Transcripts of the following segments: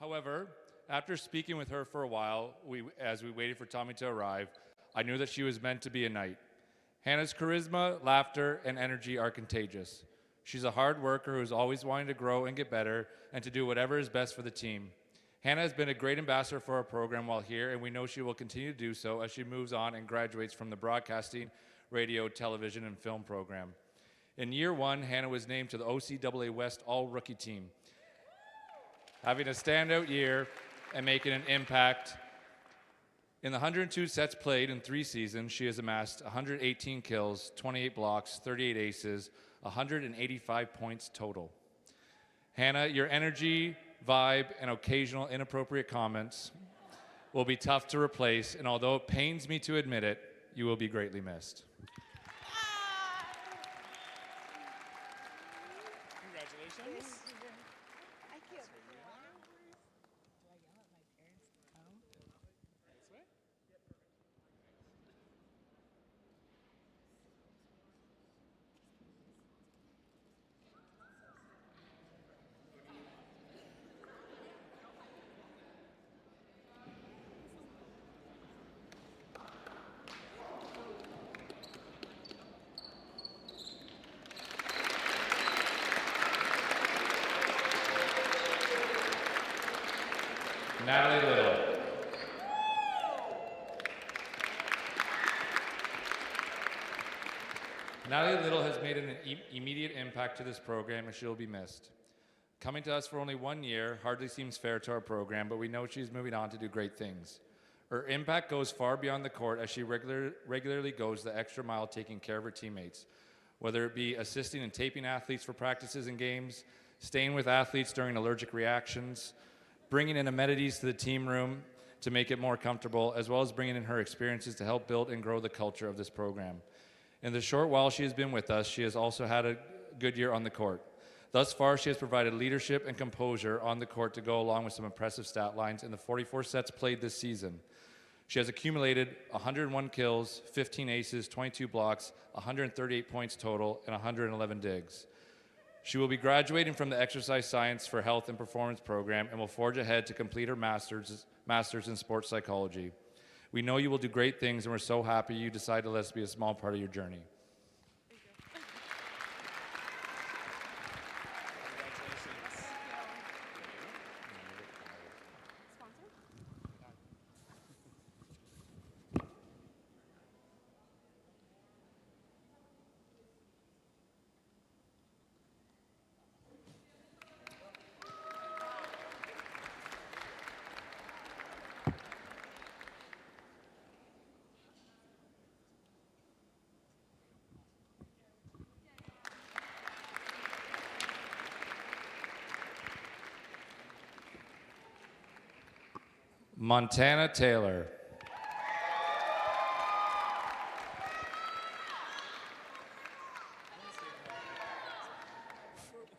However, after speaking with her for a while, as we waited for Tommy to arrive, I knew that she was meant to be a knight. Hannah's charisma, laughter, and energy are contagious. She's a hard worker who's always wanting to grow and get better and to do whatever is best for the team. Hannah has been a great ambassador for our program while here, and we know she will continue to do so as she moves on and graduates from the broadcasting, radio, television, and film program. In year one, Hannah was named to the OCAA West All-Rookie team, having a standout year and making an impact. In the 102 sets played in 3 seasons, she has amassed 118 kills, 28 blocks, 38 aces, 185 points total. Hannah, your energy, vibe, and occasional inappropriate comments will be tough to replace, and although it pains me to admit it, you will be greatly missed. Congratulations. Natalie Little. Natalie Little has made an immediate impact to this program, and she will be missed. Coming to us for only 1 year hardly seems fair to our program, but we know she's moving on to do great things. Her impact goes far beyond the court as she regularly goes the extra mile taking care of her teammates, whether it be assisting in taping athletes for practices and games, staying with athletes during allergic reactions, bringing in amenities to the team room to make it more comfortable, as well as bringing in her experiences to help build and grow the culture of this program. In the short while she has been with us, she has also had a good year on the court. Thus far, she has provided leadership and composure on the court to go along with some impressive stat lines in the 44 sets played this season. She has accumulated 101 kills, 15 aces, 22 blocks, 138 points total, and 111 digs. She will be graduating from the Exercise Science for Health and Performance program and will forge ahead to complete her master's in sports psychology. We know you will do great things, and we're so happy you decided to let us be a small part of your journey. Montana Taylor.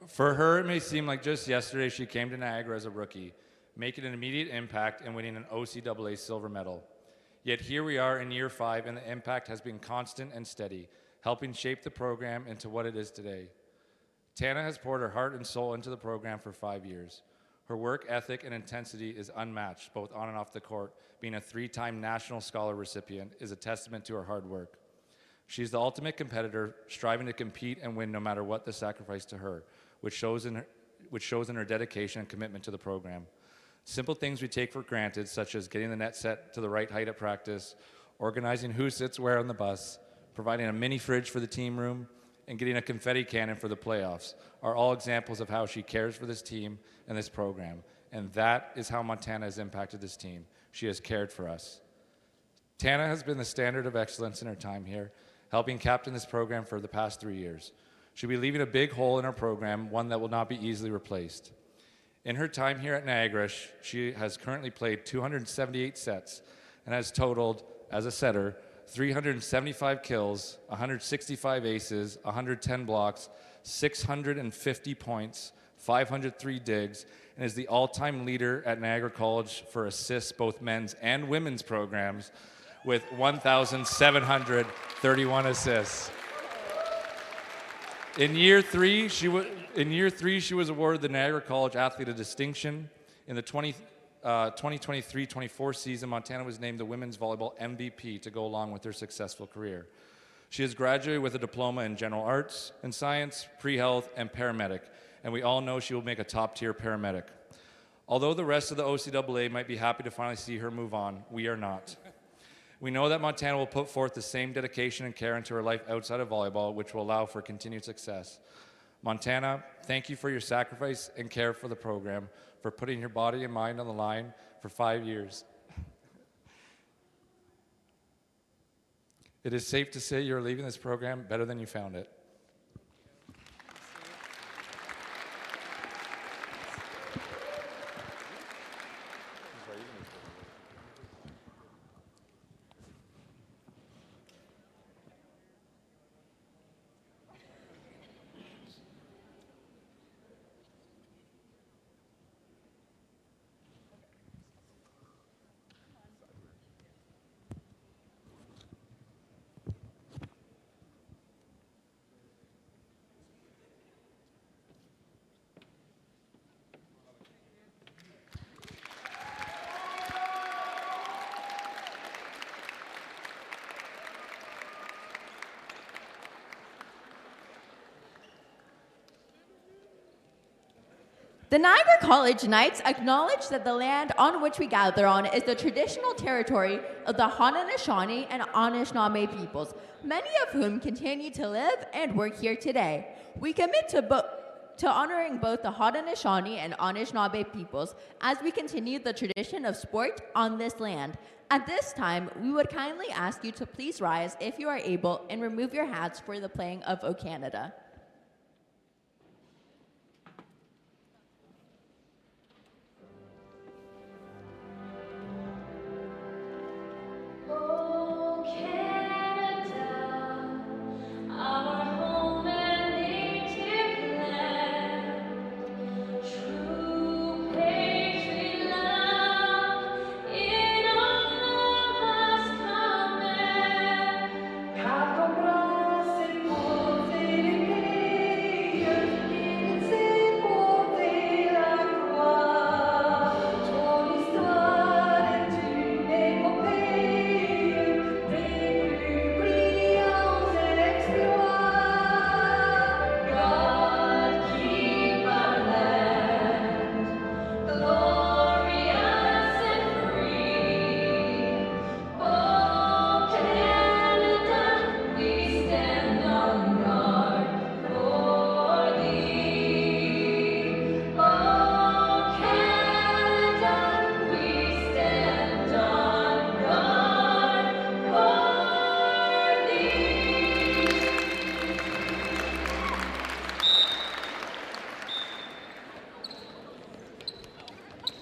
For her, it may seem like just yesterday she came to Niagara as a rookie, making an immediate impact and winning an OCAA silver medal. Yet here we are in year 5, and the impact has been constant and steady, helping shape the program into what it is today. Tana has poured her heart and soul into the program for 5 years. Her work ethic and intensity is unmatched, both on and off the court. Being a 3-time National Scholar recipient is a testament to her hard work. She's the ultimate competitor, striving to compete and win no matter what the sacrifice to her, which shows in her dedication and commitment to the program. Simple things we take for granted, such as getting the net set to the right height at practice, organizing who sits where on the bus, providing a mini fridge for the team room, and getting a confetti cannon for the playoffs, are all examples of how she cares for this team and this program. And that is how Montana has impacted this team. She has cared for us. Tana has been the standard of excellence in her time here, helping captain this program for the past 3 years. She'll be leaving a big hole in our program, one that will not be easily replaced. In her time here at Niagara, she has currently played 278 sets and has totaled, as a setter, 375 kills, 165 aces, 110 blocks, 650 points, 503 digs, and is the all-time leader at Niagara College for assists, both men's and women's programs, with 1,731 assists. In year three, she was awarded the Niagara College Athlete of Distinction. In the 2023-24 season, Montana was named the Women's Volleyball MVP to go along with their successful career. She has graduated with a diploma in general arts and science, pre-health, and paramedic, and we all know she will make a top-tier paramedic. Although the rest of the OCAA might be happy to finally see her move on, we are not. We know that Montana will put forth the same dedication and care into her life outside of volleyball, which will allow for continued success. Montana, thank you for your sacrifice and care for the program, for putting your body and mind on the line for 5 years. It is safe to say you're leaving this program better than you found it. The Niagara College Knights acknowledge that the land on which we gather on is the traditional territory of the Haudenosaunee and Anishinaabe peoples, many of whom continue to live and work here today. We commit to honoring both the Haudenosaunee and Anishinaabe peoples as we continue the tradition of sport on this land. At this time, we would kindly ask you to please rise if you are able and remove your hats for the playing of O Canada.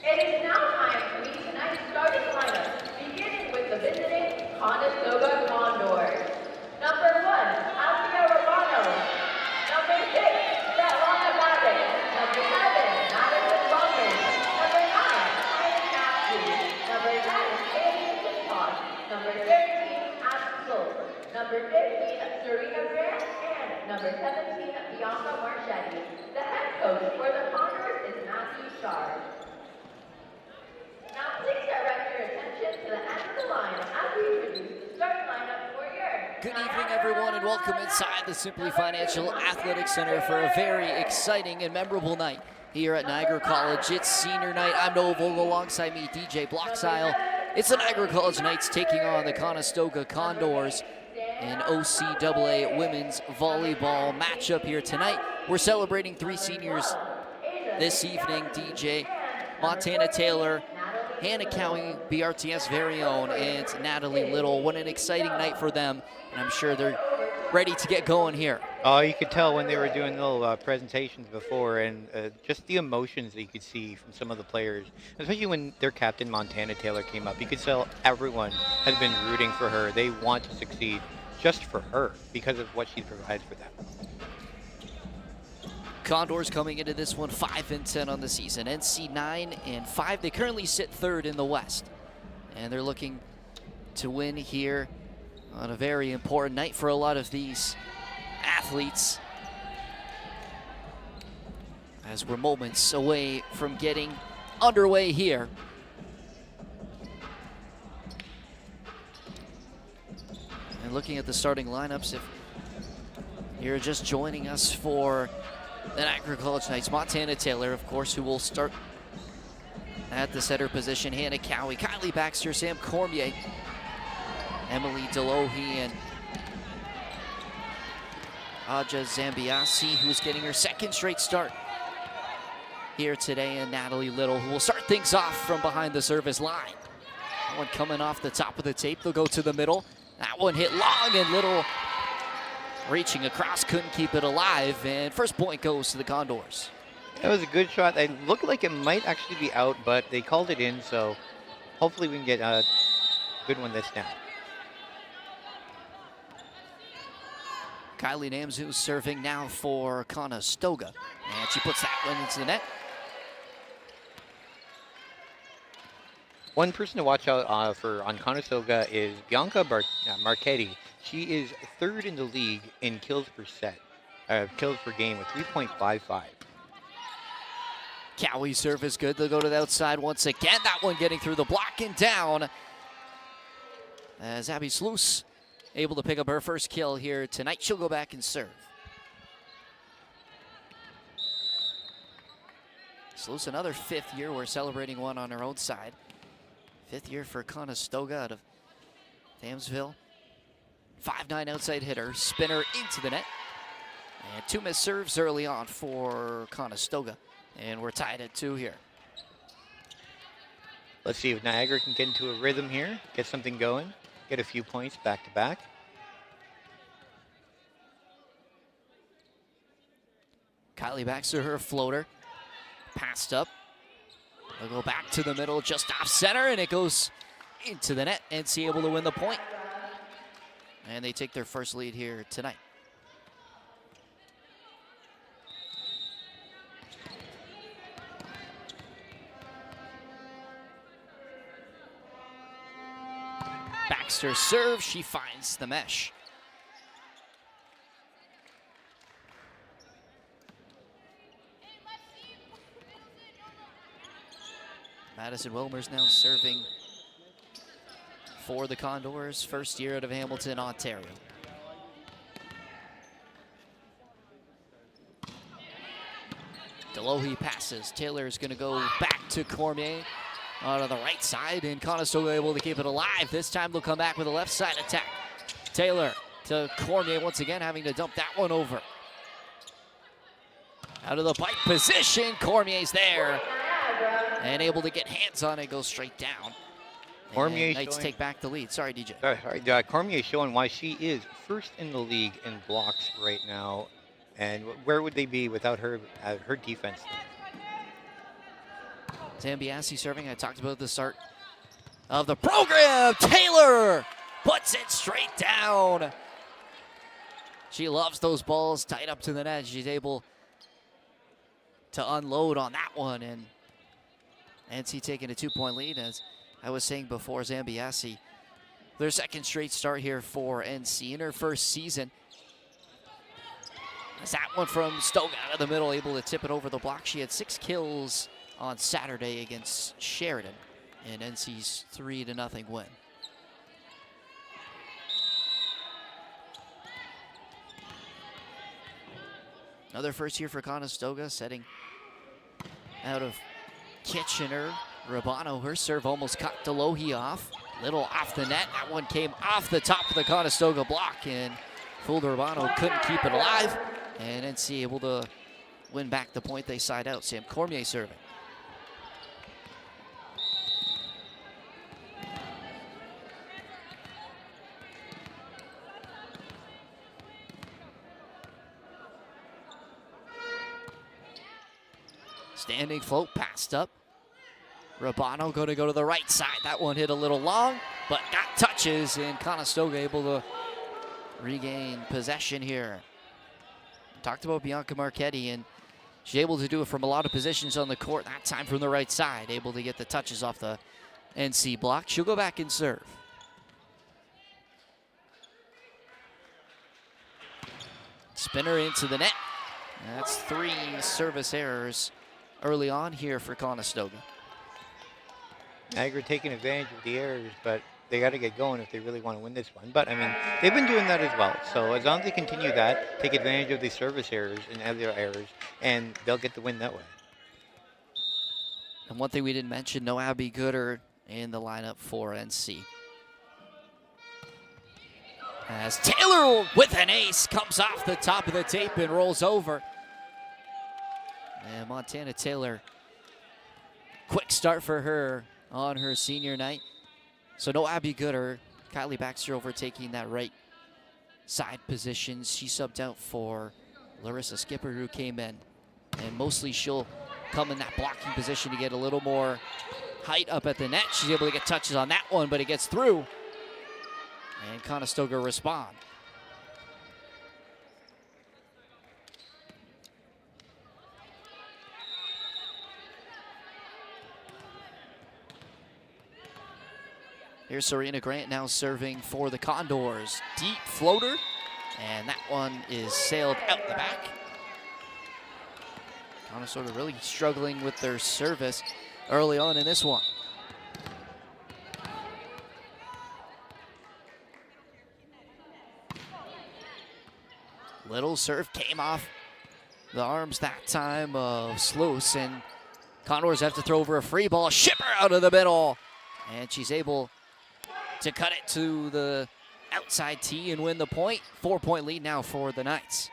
It is now time to meet tonight's starting lineup, beginning with the visiting Conestoga Condors. Number 1, Althea Romano. Number 6, Svetlana Babik. Number 7, Madison Bumpers. Number 9, Ryan Cassidy. Number 10, Aiden Pittock. Number 13, Adam Schultz. Number 15, Serena Grant. And number 17, Bianca Marchetti. The head coach for the Condors is Matthew Shard. Now please direct your attention to the end of the line as we introduce the starting lineup for your Good evening, everyone, and welcome inside the Simply Financial Athletic Center for a very exciting and memorable night here at Niagara College. It's senior night. I'm Noah Vogel, alongside me, DJ Blocksile. It's the Niagara College Knights taking on the Conestoga Condors in OCAA women's volleyball matchup here tonight. We're celebrating 3 seniors this evening, DJ. Montana Taylor, Hannah Cowie, BRTS very own, and Natalie Little. What an exciting night for them, and I'm sure they're ready to get going here. Oh, you could tell when they were doing little presentations before, and just the emotions that you could see from some of the players, especially when their captain, Montana Taylor, came up. You could tell everyone has been rooting for her. They want to succeed just for her because of what she provides for them. Condors coming into this one 5-10 on the season. NC 9-5. They currently sit 3rd in the West, and they're looking to win here on a very important night for a lot of these athletes, as we're moments away from getting underway here. And looking at the starting lineups, if you're just joining us for the Niagara College Knights, Montana Taylor, of course, who will start at the center position. Hannah Cowie, Kylie Baxter, Sam Cormier, Emily Delohe, and Aja Zambiasi, who's getting her second straight start here today, and Natalie Little, who will start things off from behind the service line. That one coming off the top of the tape. They'll go to the middle. That one hit long, and Little reaching across, couldn't keep it alive, and first point goes to the Condors. That was a good shot. It looked like it might actually be out, but they called it in, so hopefully we can get a good one this now. Kylie Namzu serving now for Conestoga, and she puts that one into the net. One person to watch out for on Conestoga is Bianca Marchetti. She is third in the league in kills per set, kills per game with 3.55. Cowie's serve is good. They'll go to the outside once again. That one getting through the block and down. As Abby Sluice able to pick up her first kill here tonight. She'll go back and serve. Sluice, another fifth year. We're celebrating one on her own side. Fifth year for Conestoga out of Thamesville. 5'9" outside hitter. Spinner into the net. And two missed serves early on for Conestoga. And we're tied at 2 here. Let's see if Niagara can get into a rhythm here, get something going, get a few points back to back. Kylie Baxter, her floater. Passed up. They'll go back to the middle, just off center, and it goes into the net. NC able to win the point. And they take their first lead here tonight. Baxter serves, she finds the mesh. Madison Wilmer's now serving for the Condors, first year out of Hamilton, Ontario. Delohe passes. Taylor is going to go back to Cormier out of the right side, and Conestoga able to keep it alive. This time they'll come back with a left side attack. Taylor to Cormier once again, having to dump that one over. Out of the pipe position, Cormier's there. And able to get hands on it, goes straight down. Cormier Knights take back the lead. Sorry, DJ. Cormier showing why she is first in the league in blocks right now. And where would they be without her defense? Zambiasi serving. I talked about at the start of the program. Taylor puts it straight down. She loves those balls tight up to the net. She's able to unload on that one, and NC taking a 2-point lead. As I was saying before, Zambiasi, their second straight start here for NC in her first season. As that one from Stoke out of the middle, able to tip it over the block. She had 6 kills on Saturday against Sheridan in NC's 3-0 win. Another first year for Conestoga, setting out of Kitchener. Rabano, her serve almost cut Delohe off. Little off the net. That one came off the top of the Conestoga block, and fooled Rabano, couldn't keep it alive. And NC able to win back the point they side out. Sam Cormier serving. Standing float, passed up. Rabano going to go to the right side. That one hit a little long, but got touches, and Conestoga able to regain possession here. Talked about Bianca Marchetti, and she's able to do it from a lot of positions on the court, that time from the right side, able to get the touches off the NC block. She'll go back and serve. Spinner into the net. That's 3 service errors early on here for Conestoga. Niagara taking advantage of the errors, but they got to get going if they really want to win this one. But, I mean, they've been doing that as well. So as long as they continue that, take advantage of the service errors and other errors, and they'll get the win that way. And one thing we didn't mention, no Abby Gooder in the lineup for NC. As Taylor with an ace comes off the top of the tape and rolls over. And Montana Taylor, quick start for her on her senior night. So no Abby Gooder. Kylie Baxter overtaking that right side position. She subbed out for Larissa Skipper, who came in. And mostly she'll come in that blocking position to get a little more height up at the net. She's able to get touches on that one, but it gets through. And Conestoga respond. Here's Serena Grant now serving for the Condors. Deep floater, and that one is sailed out the back. Conestoga really struggling with their service early on in this one. Little serve came off the arms that time of Sluice, and Condors have to throw over a free ball. Shipper out of the middle, and she's able to cut it to the outside tee and win the point. 4-point lead now for the Knights.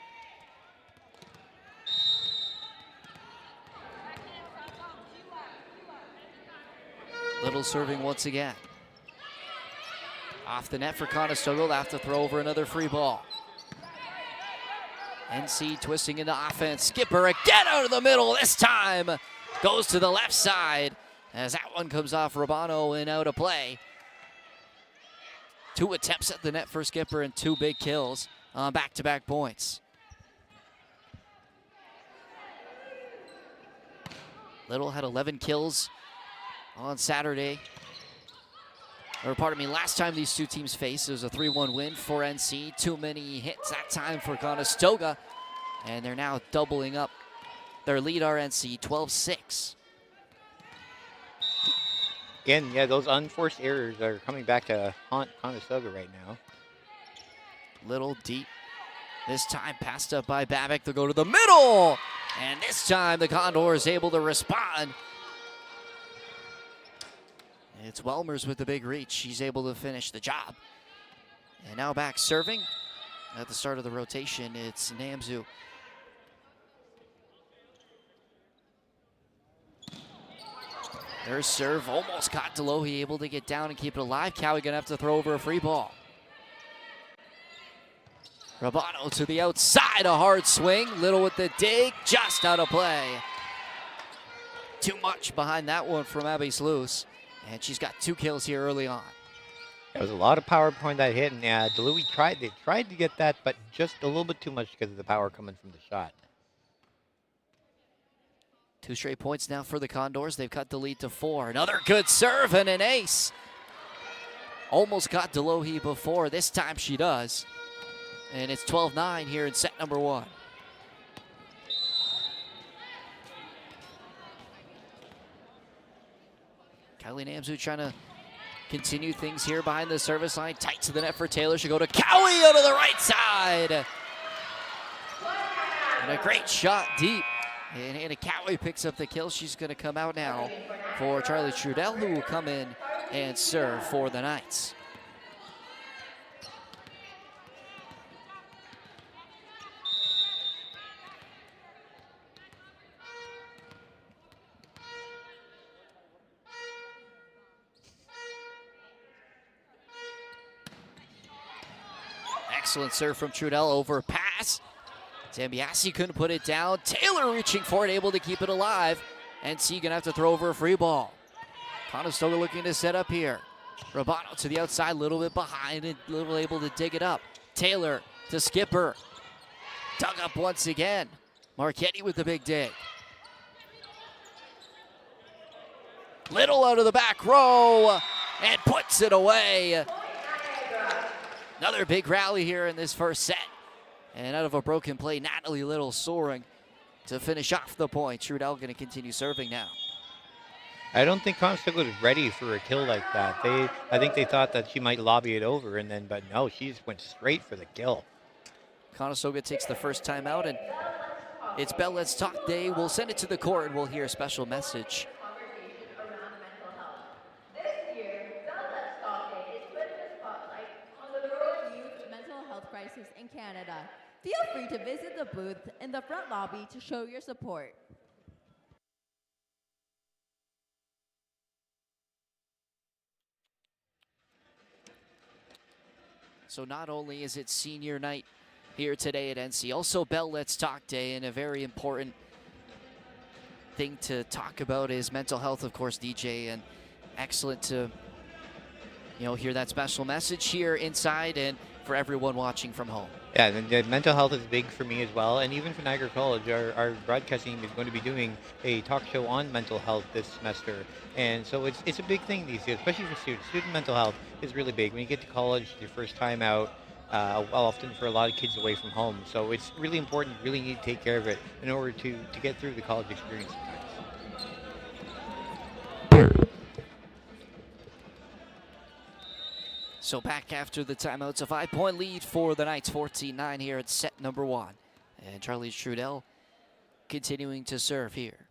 Little serving once again. Off the net for Conestoga. They'll have to throw over another free ball. NC twisting into offense. Skipper again out of the middle. This time goes to the left side as that one comes off Rabano and out of play. 2 attempts at the net for Skipper and 2 big kills on back-to-back points. Little had 11 kills on Saturday. Or pardon me, last time these two teams faced, it was a 3-1 win for NC. Too many hits that time for Conestoga. And they're now doubling up their lead, RNC, 12-6. Again, yeah, those unforced errors are coming back to haunt Conestoga right now. Little deep. This time passed up by Babick. They'll go to the middle. And this time the Condor is able to respond. It's Welmers with the big reach. She's able to finish the job. And now back serving. At the start of the rotation, it's Namzu. Their serve almost caught Delohi, able to get down and keep it alive. Cowie gonna have to throw over a free ball. Rabano to the outside, a hard swing. Little with the dig, just out of play. Too much behind that one from Abby Sluice. And she's got 2 kills here early on. There was a lot of power behind that hit, and Delohi tried to get that, but just a little bit too much because of the power coming from the shot. 2 straight points now for the Condors. They've cut the lead to 4. Another good serve and an ace. Almost got Delohi before. This time she does. And it's 12-9 here in set number 1. Kylie Namzu trying to continue things here behind the service line. Tight to the net for Taylor. She'll go to Cowie out of the right side. And a great shot deep. And Hannah Cowie picks up the kill. She's going to come out now for Charlie Trudell, who will come in and serve for the Knights. Excellent serve from Trudell, over pass. Zambiasi couldn't put it down. Taylor reaching for it, able to keep it alive. NC gonna have to throw over a free ball. Conestoga looking to set up here. Rabano to the outside, a little bit behind and Little able to dig it up. Taylor to Skipper. Dug up once again. Marchetti with the big dig. Little out of the back row and puts it away. Another big rally here in this first set. And out of a broken play, Natalie Little soaring to finish off the point. Trudell going to continue serving now. I don't think Conestoga was ready for a kill like that. I think they thought that she might lobby it over, and then, but no, she just went straight for the kill. Conestoga takes the first time out, and it's Bell Let's Talk Day. We'll send it to the court, and we'll hear a special message. Conversation around mental health. This year, Bell Let's Talk Day is putting a spotlight on the growing youth Mental health crisis in Canada. Feel free to visit the booth in the front lobby to show your support. So not only is it senior night here today at NC, also Bell Let's Talk Day, and a very important thing to talk about is mental health, of course, DJ, and excellent to hear that special message here inside and for everyone watching from home. Yeah, and the mental health is big for me as well, and even for Niagara College, our broadcast team is going to be doing a talk show on mental health this semester, and so it's a big thing these days, especially for students. Student mental health is really big. When you get to college, your first time out, often for a lot of kids away from home, so it's really important. You really need to take care of it in order to get through the college experience sometimes. So back after the timeouts, a 5-point lead for the Knights, 14-9 here at set number 1. And Charlie Trudell continuing to serve here.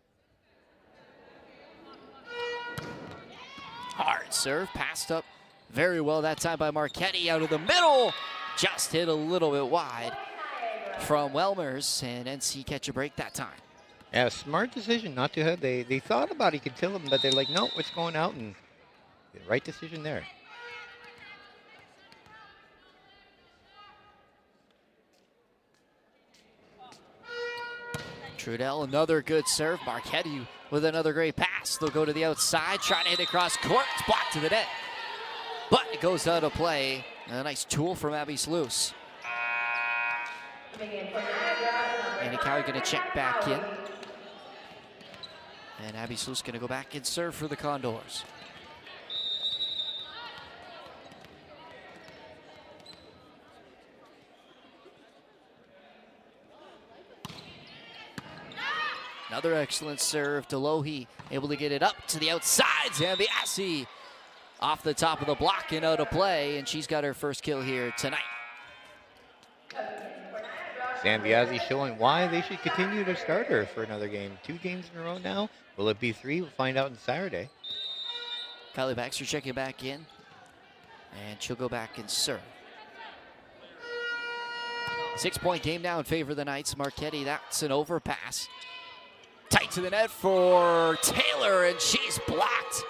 Hard serve, passed up very well that time by Marchetti out of the middle. Just hit a little bit wide from Welmers, and NC catch a break that time. Yeah, smart decision not to have. They thought about he could kill him, but they're like, no, it's going out, and the right decision there. Trudell, another good serve. Marchetti with another great pass. They'll go to the outside, trying to hit across court. It's blocked to the net. But it goes out of play. A nice tool from Abby Sluice. Annie Cowie going to check back in. And Abby Sluice going to go back and serve for the Condors. Another excellent serve. Delohi able to get it up to the outside. Zambiasi off the top of the block and out of play, and she's got her first kill here tonight. Zambiasi showing why they should continue to start her for another game. 2 games in a row now. Will it be 3? We'll find out on Saturday. Kylie Baxter checking back in, and she'll go back and serve. 6-point game now in favor of the Knights. Marchetti, that's an overpass. Tight to the net for Taylor, and she's blocked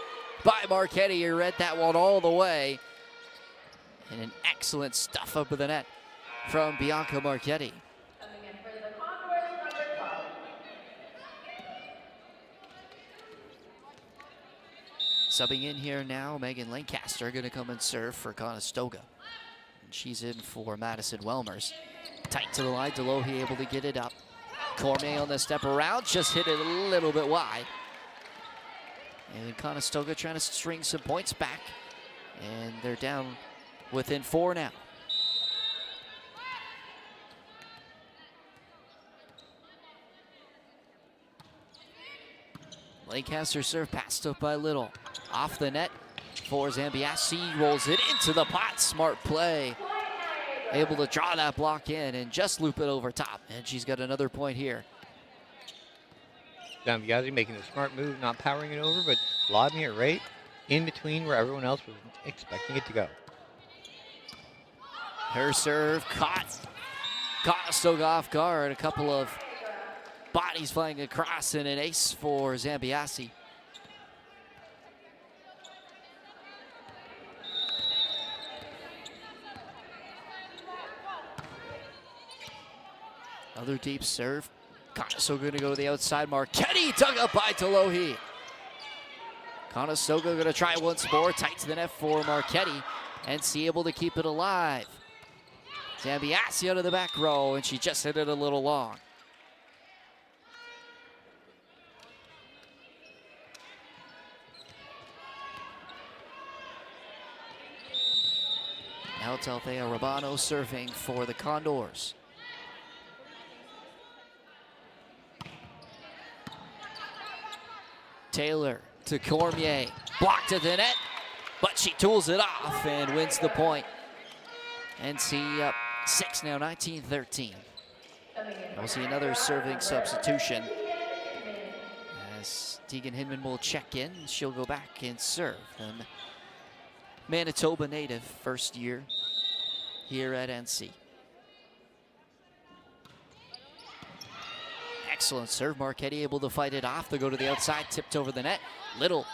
by Marchetti. You read that one all the way. And an excellent stuff up with the net from Bianca Marchetti. coming in for the Condors, number 12. Subbing in here now, Megan Lancaster going to come and serve for Conestoga. And she's in for Madison Welmers. Tight to the line, Delohi able to get it up. Cormier on the step around, just hit it a little bit wide. And Conestoga trying to string some points back. And they're down within 4 now. Lancaster serve passed up by Little. Off the net for Zambiasi, rolls it into the pot. Smart play. Able to draw that block in and just loop it over top. And she's got another point here. Zambiasi making the smart move, not powering it over, but lobbing it right in between where everyone else was expecting it to go. Her serve caught. Conestoga off guard. A couple of bodies flying across and an ace for Zambiasi. Another deep serve. Conestoga going to go to the outside. Marchetti dug up by Delohi. Conestoga going to try once more. Tight to the net for Marchetti. NC able to keep it alive. Zambiasi out of the back row, and she just hit it a little long. Now it's Althea Rabano serving for the Condors. Taylor to Cormier. Blocked at the net, but she tools it off and wins the point. NC up 6 now, 19-13. We'll see another serving substitution as Tegan Hinman will check in. She'll go back and serve. The Manitoba native, first year here at NC. Excellent serve. Marchetti able to fight it off. They go to the outside, tipped over the net. Little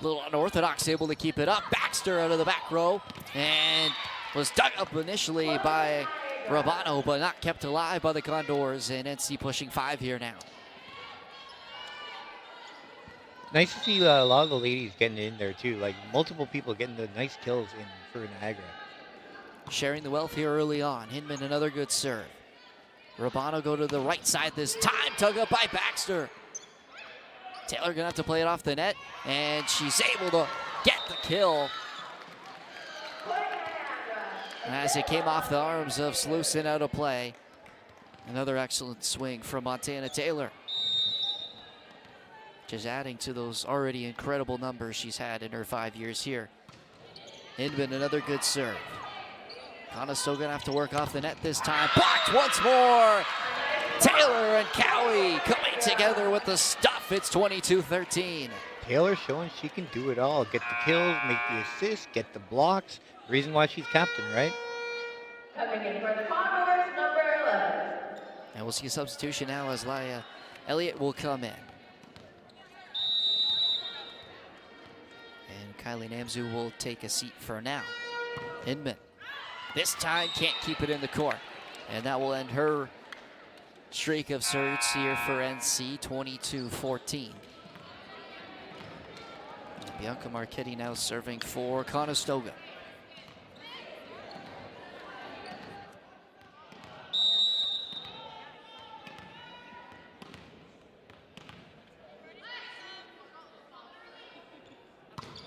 unorthodox, able to keep it up. Baxter out of the back row and was dug up initially by Rabano, but not kept alive by the Condors, and NC pushing 5 here now. Nice to see a lot of the ladies getting in there too. Like multiple people getting the nice kills in for Niagara. Sharing the wealth here early on. Hinman, another good serve. Rabano go to the right side this time. Tug up by Baxter. Taylor gonna have to play it off the net, and she's able to get the kill as it came off the arms of Sluicen out of play. Another excellent swing from Montana Taylor. Just adding to those already incredible numbers she's had in her 5 years here. Hinman, another good serve. Conestoga gonna have to work off the net this time. Blocked once more. Taylor and Cowie coming together with the stuff. It's 22-13. Taylor showing she can do it all. Get the kills, make the assists, get the blocks. Reason why she's captain, right? Coming in for the Condors, number 11. And we'll see a substitution now as Laia Elliott will come in. And Kylie Namzu will take a seat for now. Hinman, this time can't keep it in the court. And that will end her streak of serves here for NC, 22-14. Bianca Marchetti now serving for Conestoga.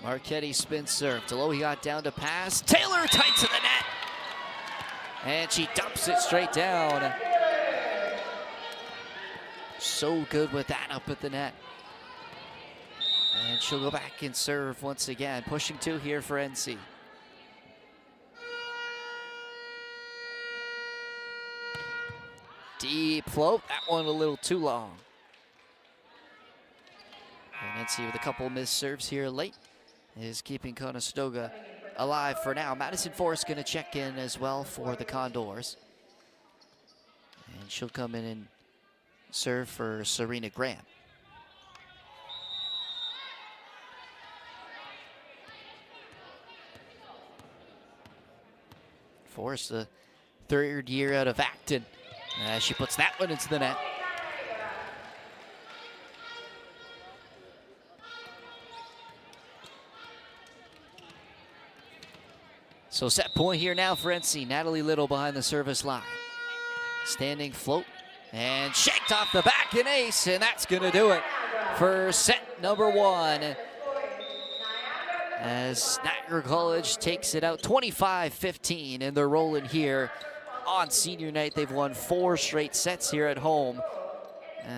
Marchetti spin serve. Delohi got down to pass. Taylor tight to the net. And she dumps it straight down. So good with that up at the net. And she'll go back and serve once again. Pushing 2 here for NC. Deep float. That one a little too long. And NC with a couple missed serves here late is keeping Conestoga alive for now. Madison Forrest going to check in as well for the Condors. And she'll come in and serve for Serena Graham. Forrest, the 3rd year out of Acton. She puts that one into the net. So set point here now for NC. Natalie Little behind the service line. Standing float and shanked off the back and ace, and that's gonna do it for set number 1. As Niagara College takes it out 25-15, and they're rolling here on senior night. They've won 4 straight sets here at home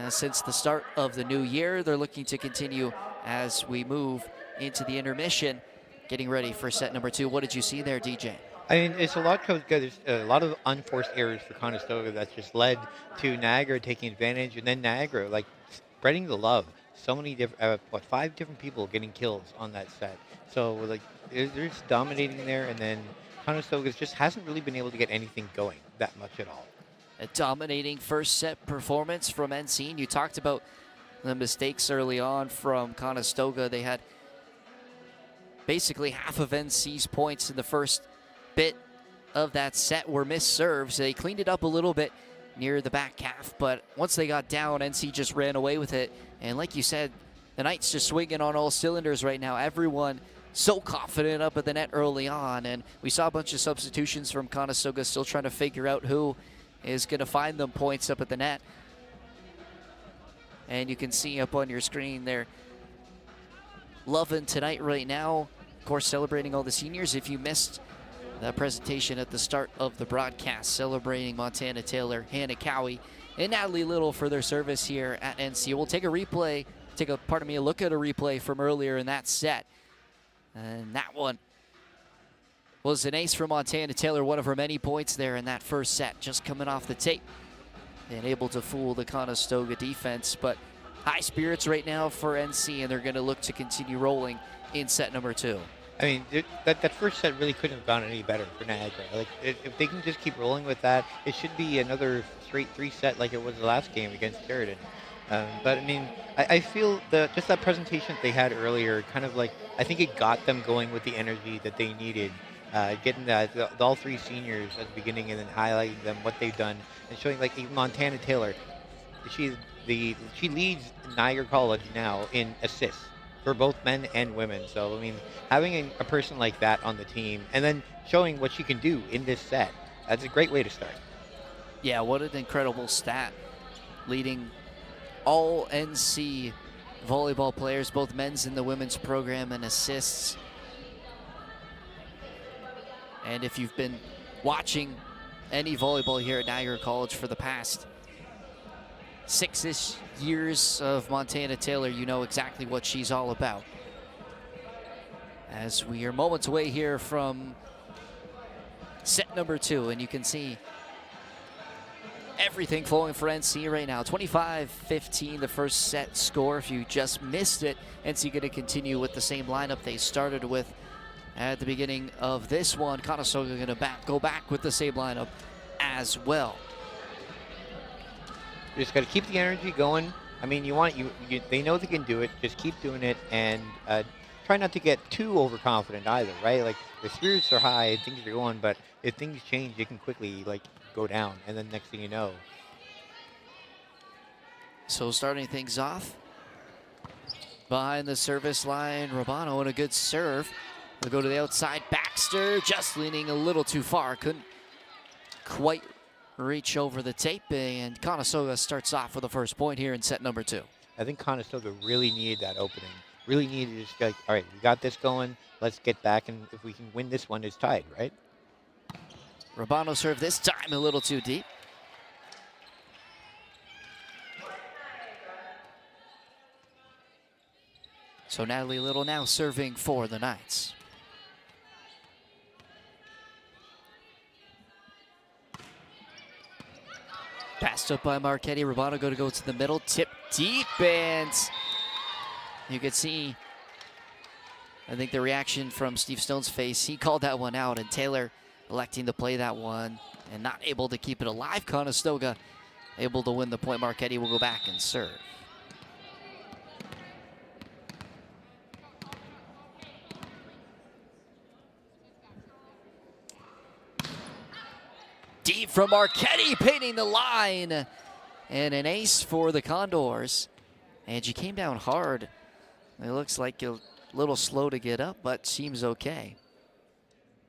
since the start of the new year. They're looking to continue as we move into the intermission, getting ready for set number 2. What did you see there, DJ? I mean, it's a lot because there's a lot of unforced errors for Conestoga that's just led to Niagara taking advantage, and then Niagara like spreading the love. So many different, 5 different people getting kills on that set. So like they're just dominating there, and then Conestoga just hasn't really been able to get anything going that much at all. A dominating first set performance from NC. And you talked about the mistakes early on from Conestoga. They had basically half of NC's points in the first bit of that set were missed serves. They cleaned it up a little bit near the back half, but once they got down, NC just ran away with it. And like you said, the Knights just swinging on all cylinders right now. Everyone so confident up at the net early on, and we saw a bunch of substitutions from Conestoga, still trying to figure out who is going to find them points up at the net. And you can see up on your screen there, loving tonight right now. Of course, celebrating all the seniors. If you missed that presentation at the start of the broadcast, celebrating Montana Taylor, Hannah Cowie, and Natalie Little for their service here at NC. We'll take a replay a look at a replay from earlier in that set. And that one was an ace for Montana Taylor, one of her many points there in that first set, just coming off the tape and able to fool the Conestoga defense. But high spirits right now for NC, and they're going to look to continue rolling in set number 2. I mean, that first set really couldn't have gone any better for Niagara. Like, if they can just keep rolling with that, it should be another straight 3-set like it was the last game against Sheridan. But I mean, I feel just that presentation that they had earlier, kind of like, I think it got them going with the energy that they needed. Getting all 3 seniors at the beginning and then highlighting them, what they've done, and showing, like, even Montana Taylor, she leads Niagara College now in assists for both men and women. So I mean, having a person like that on the team and then showing what she can do in this set, that's a great way to start. Yeah, what an incredible stat, leading all NC volleyball players, both men's and the women's program, in assists. And if you've been watching any volleyball here at Niagara College for the past 6-ish years of Montana Taylor, you know exactly what she's all about. As we are moments away here from set number 2, and you can see everything flowing for NC right now. 25-15, the first set score. If you just missed it, NC going to continue with the same lineup they started with at the beginning of this one. Conestoga going to go back with the same lineup as well. You just got to keep the energy going. I mean, they know they can do it. Just keep doing it, and try not to get too overconfident either, right? Like, the spirits are high and things are going, but if things change, it can quickly, like, go down, and then next thing you know. So starting things off behind the service line, Robano, and a good serve. We'll go to the outside. Baxter just leaning a little too far. Couldn't quite reach over the tape, and Conestoga starts off with the first point here in set number 2. I think Conestoga really needed that opening. Really needed to just, like, all right, we got this going. Let's get back, and if we can win this one, it's tied, right? Robano serve this time a little too deep. So Natalie Little now serving for the Knights. Passed up by Marchetti. Robano going to go to the middle. Tip deep, and you can see, I think, the reaction from Steve Stone's face. He called that one out, and Taylor electing to play that one and not able to keep it alive. Conestoga able to win the point. Marchetti will go back and serve. Deep from Marchetti, painting the line. And an ace for the Condors. And she came down hard. It looks like a little slow to get up, but seems okay.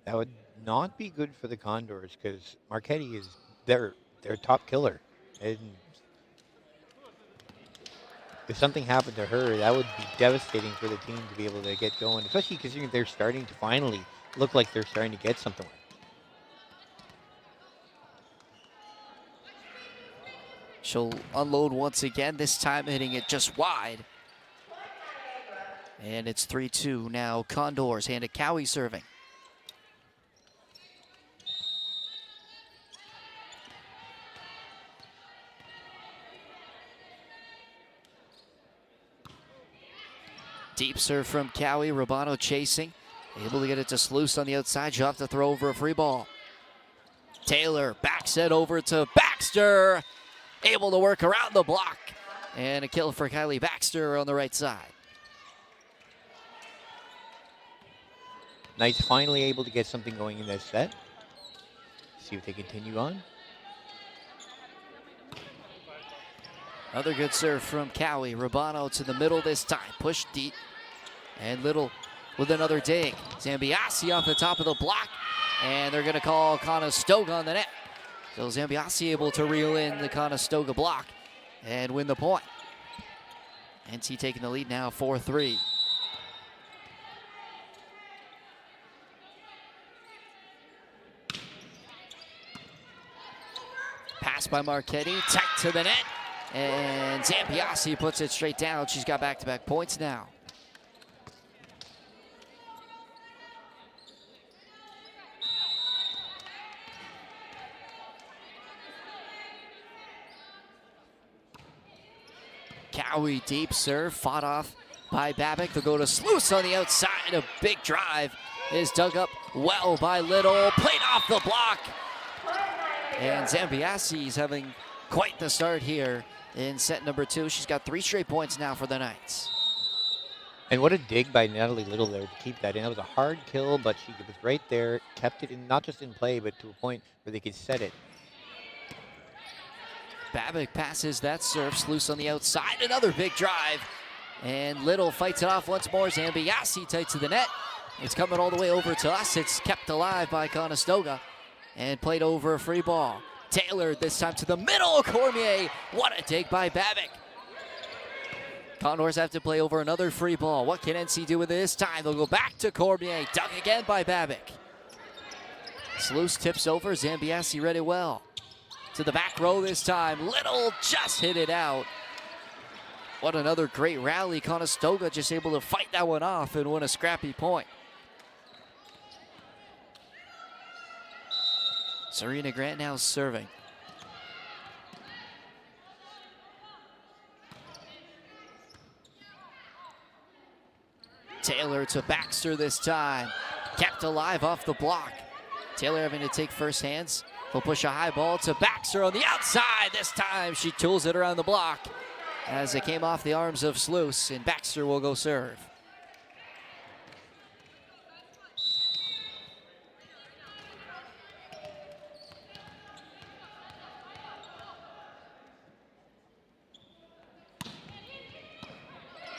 That would not be good for the Condors, because Marchetti is their top killer. And if something happened to her, that would be devastating for the team to be able to get going, especially considering they're starting to finally look like they're starting to get something. She'll unload once again, this time hitting it just wide. And it's 3-2 now. Condors, hand to Cowie serving. Deep serve from Cowie. Robano chasing. Able to get it to Sluice on the outside. She'll have to throw over a free ball. Taylor backs it over to Baxter. Able to work around the block. And a kill for Kylie Baxter on the right side. Knights finally able to get something going in this set. See if they continue on. Another good serve from Cowie. Robano to the middle this time. Push deep. And Little with another dig. Zambiasi off the top of the block. And they're going to call Conestoga on the net. So Zambiasi able to reel in the Conestoga block and win the point. NC taking the lead now, 4-3. Pass by Marchetti, tight to the net. And Zambiasi puts it straight down. She's got back-to-back points now. Cowie deep serve, fought off by Babic. They'll go to Sluice on the outside. A big drive is dug up well by Little. Played off the block. And Zambiasi's having quite the start here in set number 2. She's got 3 straight points now for the Knights. And what a dig by Natalie Little there to keep that in. That was a hard kill, but she was right there, kept it in, not just in play, but to a point where they could set it. Babic passes that serve. Sluice on the outside. Another big drive. And Little fights it off once more. Zambiasi tight to the net. It's coming all the way over to us. It's kept alive by Conestoga and played over a free ball. Taylor this time to the middle. Cormier. What a dig by Babic. Condors have to play over another free ball. What can NC do with it this time? They'll go back to Cormier. Dug again by Babic. Sluice tips over. Zambiasi read it well. To the back row this time. Little just hit it out. What another great rally. Conestoga just able to fight that one off and win a scrappy point. Serena Grant now serving. Taylor to Baxter this time. Kept alive off the block. Taylor having to take first hands. He'll push a high ball to Baxter on the outside. This time she tools it around the block as it came off the arms of Sluice, and Baxter will go serve.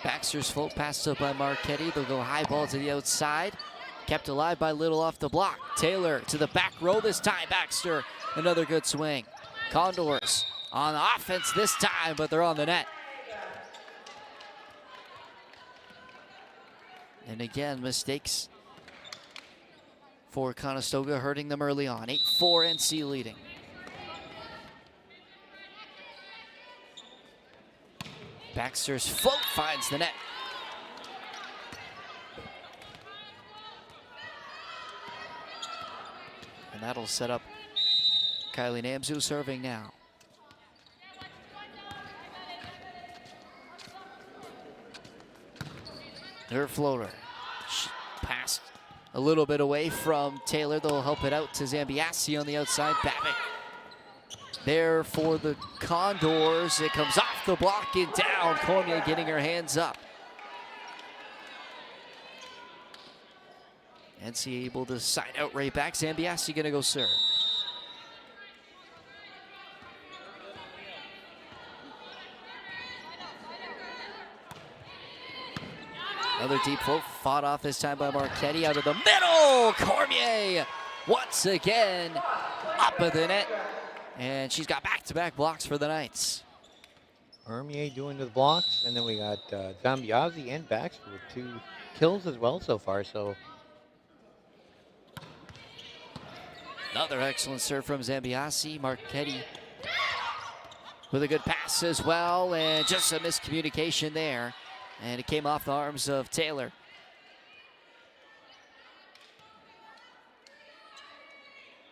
Baxter's float passed up by Marchetti. They'll go high ball to the outside. Kept alive by Little off the block. Taylor to the back row this time. Baxter, another good swing. Condors on offense this time, but they're on the net. And again, mistakes for Conestoga, hurting them early on. 8-4 NC leading. Baxter's float finds the net. And that'll set up Kylie Namzu serving now. Her floater. She passed a little bit away from Taylor. They'll help it out to Zambiasi on the outside. Babic there for the Condors. It comes off the block and down. Cormier getting her hands up. NC able to side out right back. Zambiasi gonna go serve. Another deep float, fought off this time by Marchetti out of the middle. Cormier once again up at the net. And she's got back-to-back blocks for the Knights. Cormier doing the blocks, and then we got Zambiasi and Baxter with 2 kills as well so far. So another excellent serve from Zambiasi. Marchetti with a good pass as well, and just a miscommunication there. And it came off the arms of Taylor.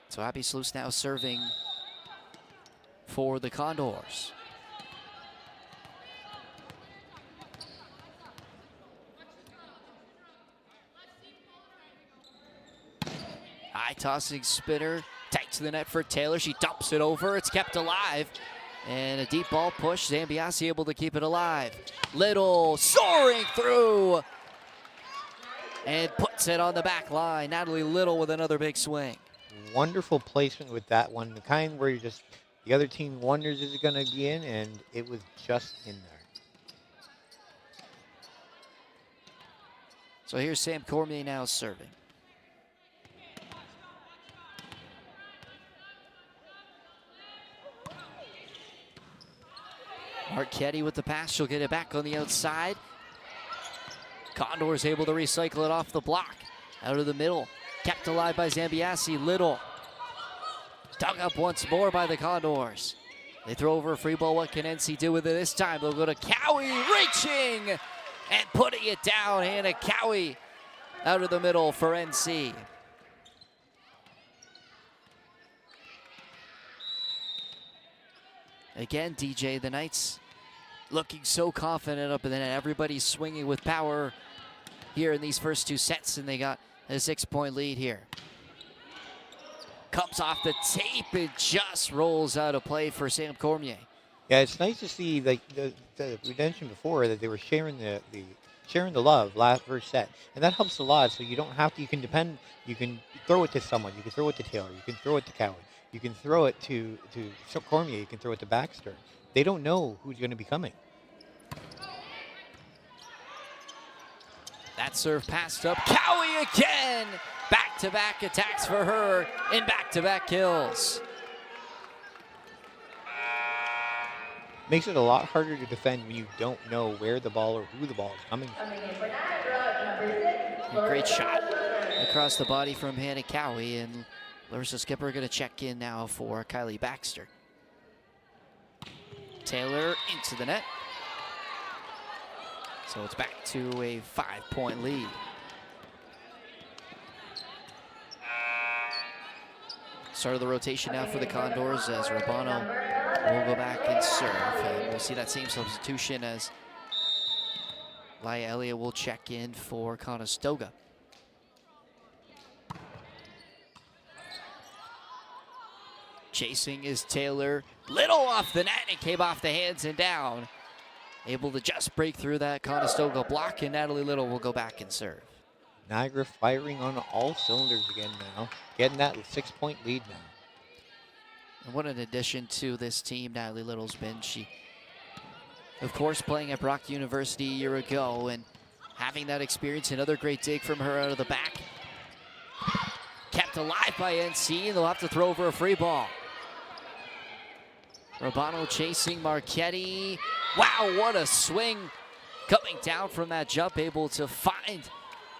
So Abby Sluice now serving for the Condors. High tossing spinner, tight to the net for Taylor. She dumps it over, it's kept alive. And a deep ball push, Zambiasi able to keep it alive. Little soaring through and puts it on the back line. Natalie Little with another big swing. wonderful placement with that one, the kind where you just, the other team wonders is it going to be in, and it was just in there. So here's Sam Cormier now serving. Marchetti with the pass, she'll get it back on the outside. Condors able to recycle it off the block. Out of the middle, kept alive by Zambiasi. Little dug up once more by the Condors. They throw over a free ball. What can NC do with it this time? They'll go to Cowie, reaching and putting it down. Hannah Cowie out of the middle for NC. Again, DJ, the Knights looking so confident up in the net. Everybody's swinging with power here in these first 2 sets, and they got a 6-point lead here. Comes off the tape and just rolls out of play for Sam Cormier. Yeah, it's nice to see like the we mentioned before that they were sharing the love first set, and that helps a lot. So you don't have to. You can depend. You can throw it to someone. You can throw it to Taylor. You can throw it to Cowie. You can throw it to Cormier. You can throw it to Baxter. They don't know who's going to be coming. That serve passed up. Cowie again. Back-to-back attacks for her in back-to-back kills. Makes it a lot harder to defend when you don't know where the ball or who the ball is coming from. A great shot across the body from Hannah Cowie, and Larissa Skipper going to check in now for Kylie Baxter. Taylor into the net. So it's back to a 5-point lead. Start of the rotation now for the Condors as Rabano will go back and serve. And we'll see that same substitution as Laia Elliott will check in for Conestoga. Chasing is Taylor. Little off the net and came off the hands and down. Able to just break through that Conestoga block, and Natalie Little will go back and serve. Niagara firing on all cylinders again now, getting that 6-point lead now. And what an addition to this team Natalie Little's been. She, of course, playing at Brock University a year ago and having that experience. Another great dig from her out of the back. Kept alive by NC, and they'll have to throw over a free ball. Rabano chasing Marchetti. Wow, what a swing. Coming down from that jump, able to find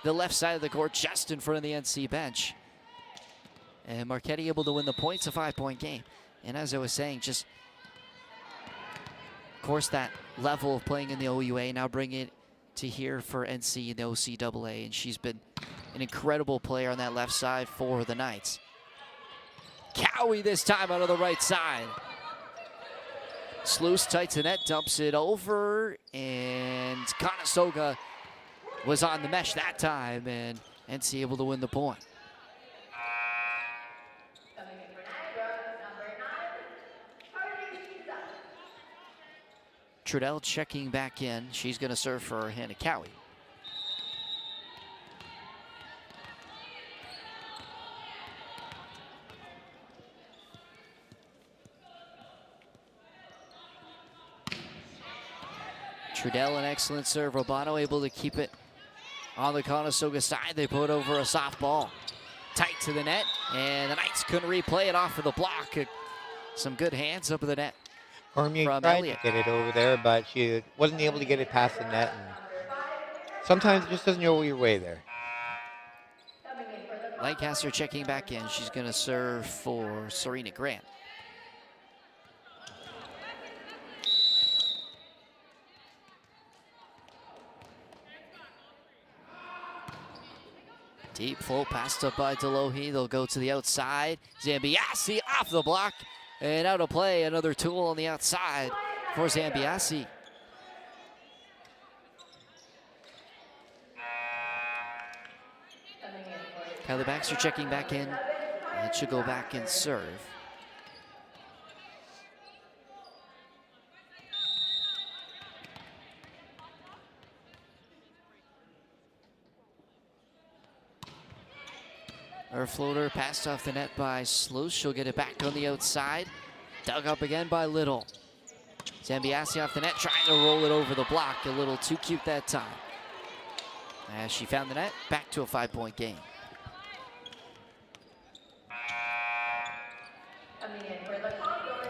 the left side of the court just in front of the NC bench. And Marchetti able to win the points, a 5-point game. And as I was saying, just, of course, that level of playing in the OUA, now bring it to here for NC in the OCAA. And she's been an incredible player on that left side for the Knights. Cowie this time out of the right side. Sluice tight to net, dumps it over, and Conestoga was on the mesh that time, and NC able to win the point. Trudell checking back in. She's going to serve for Hannah Cowie. Trudell, an excellent serve. Rabano able to keep it on the Conestoga side. They put over a soft ball. Tight to the net, and the Knights couldn't replay it off of the block. Some good hands up of the net. Cormier from tried Elliott. to get it over there, but she wasn't able to get it past the net. And sometimes it just doesn't go your way there. Lancaster checking back in. She's going to serve for Serena Grant. Deep float passed up by Delohi. They'll go to the outside. Zambiasi off the block and out of play. Another tool on the outside for Zambiasi. Kylie Baxter checking back in. And should go back and serve. Her floater passed off the net by Sluice. She'll get it back on the outside. Dug up again by Little. Zambiasi off the net, trying to roll it over the block. A little too cute that time. As she found the net, back to a 5-point game.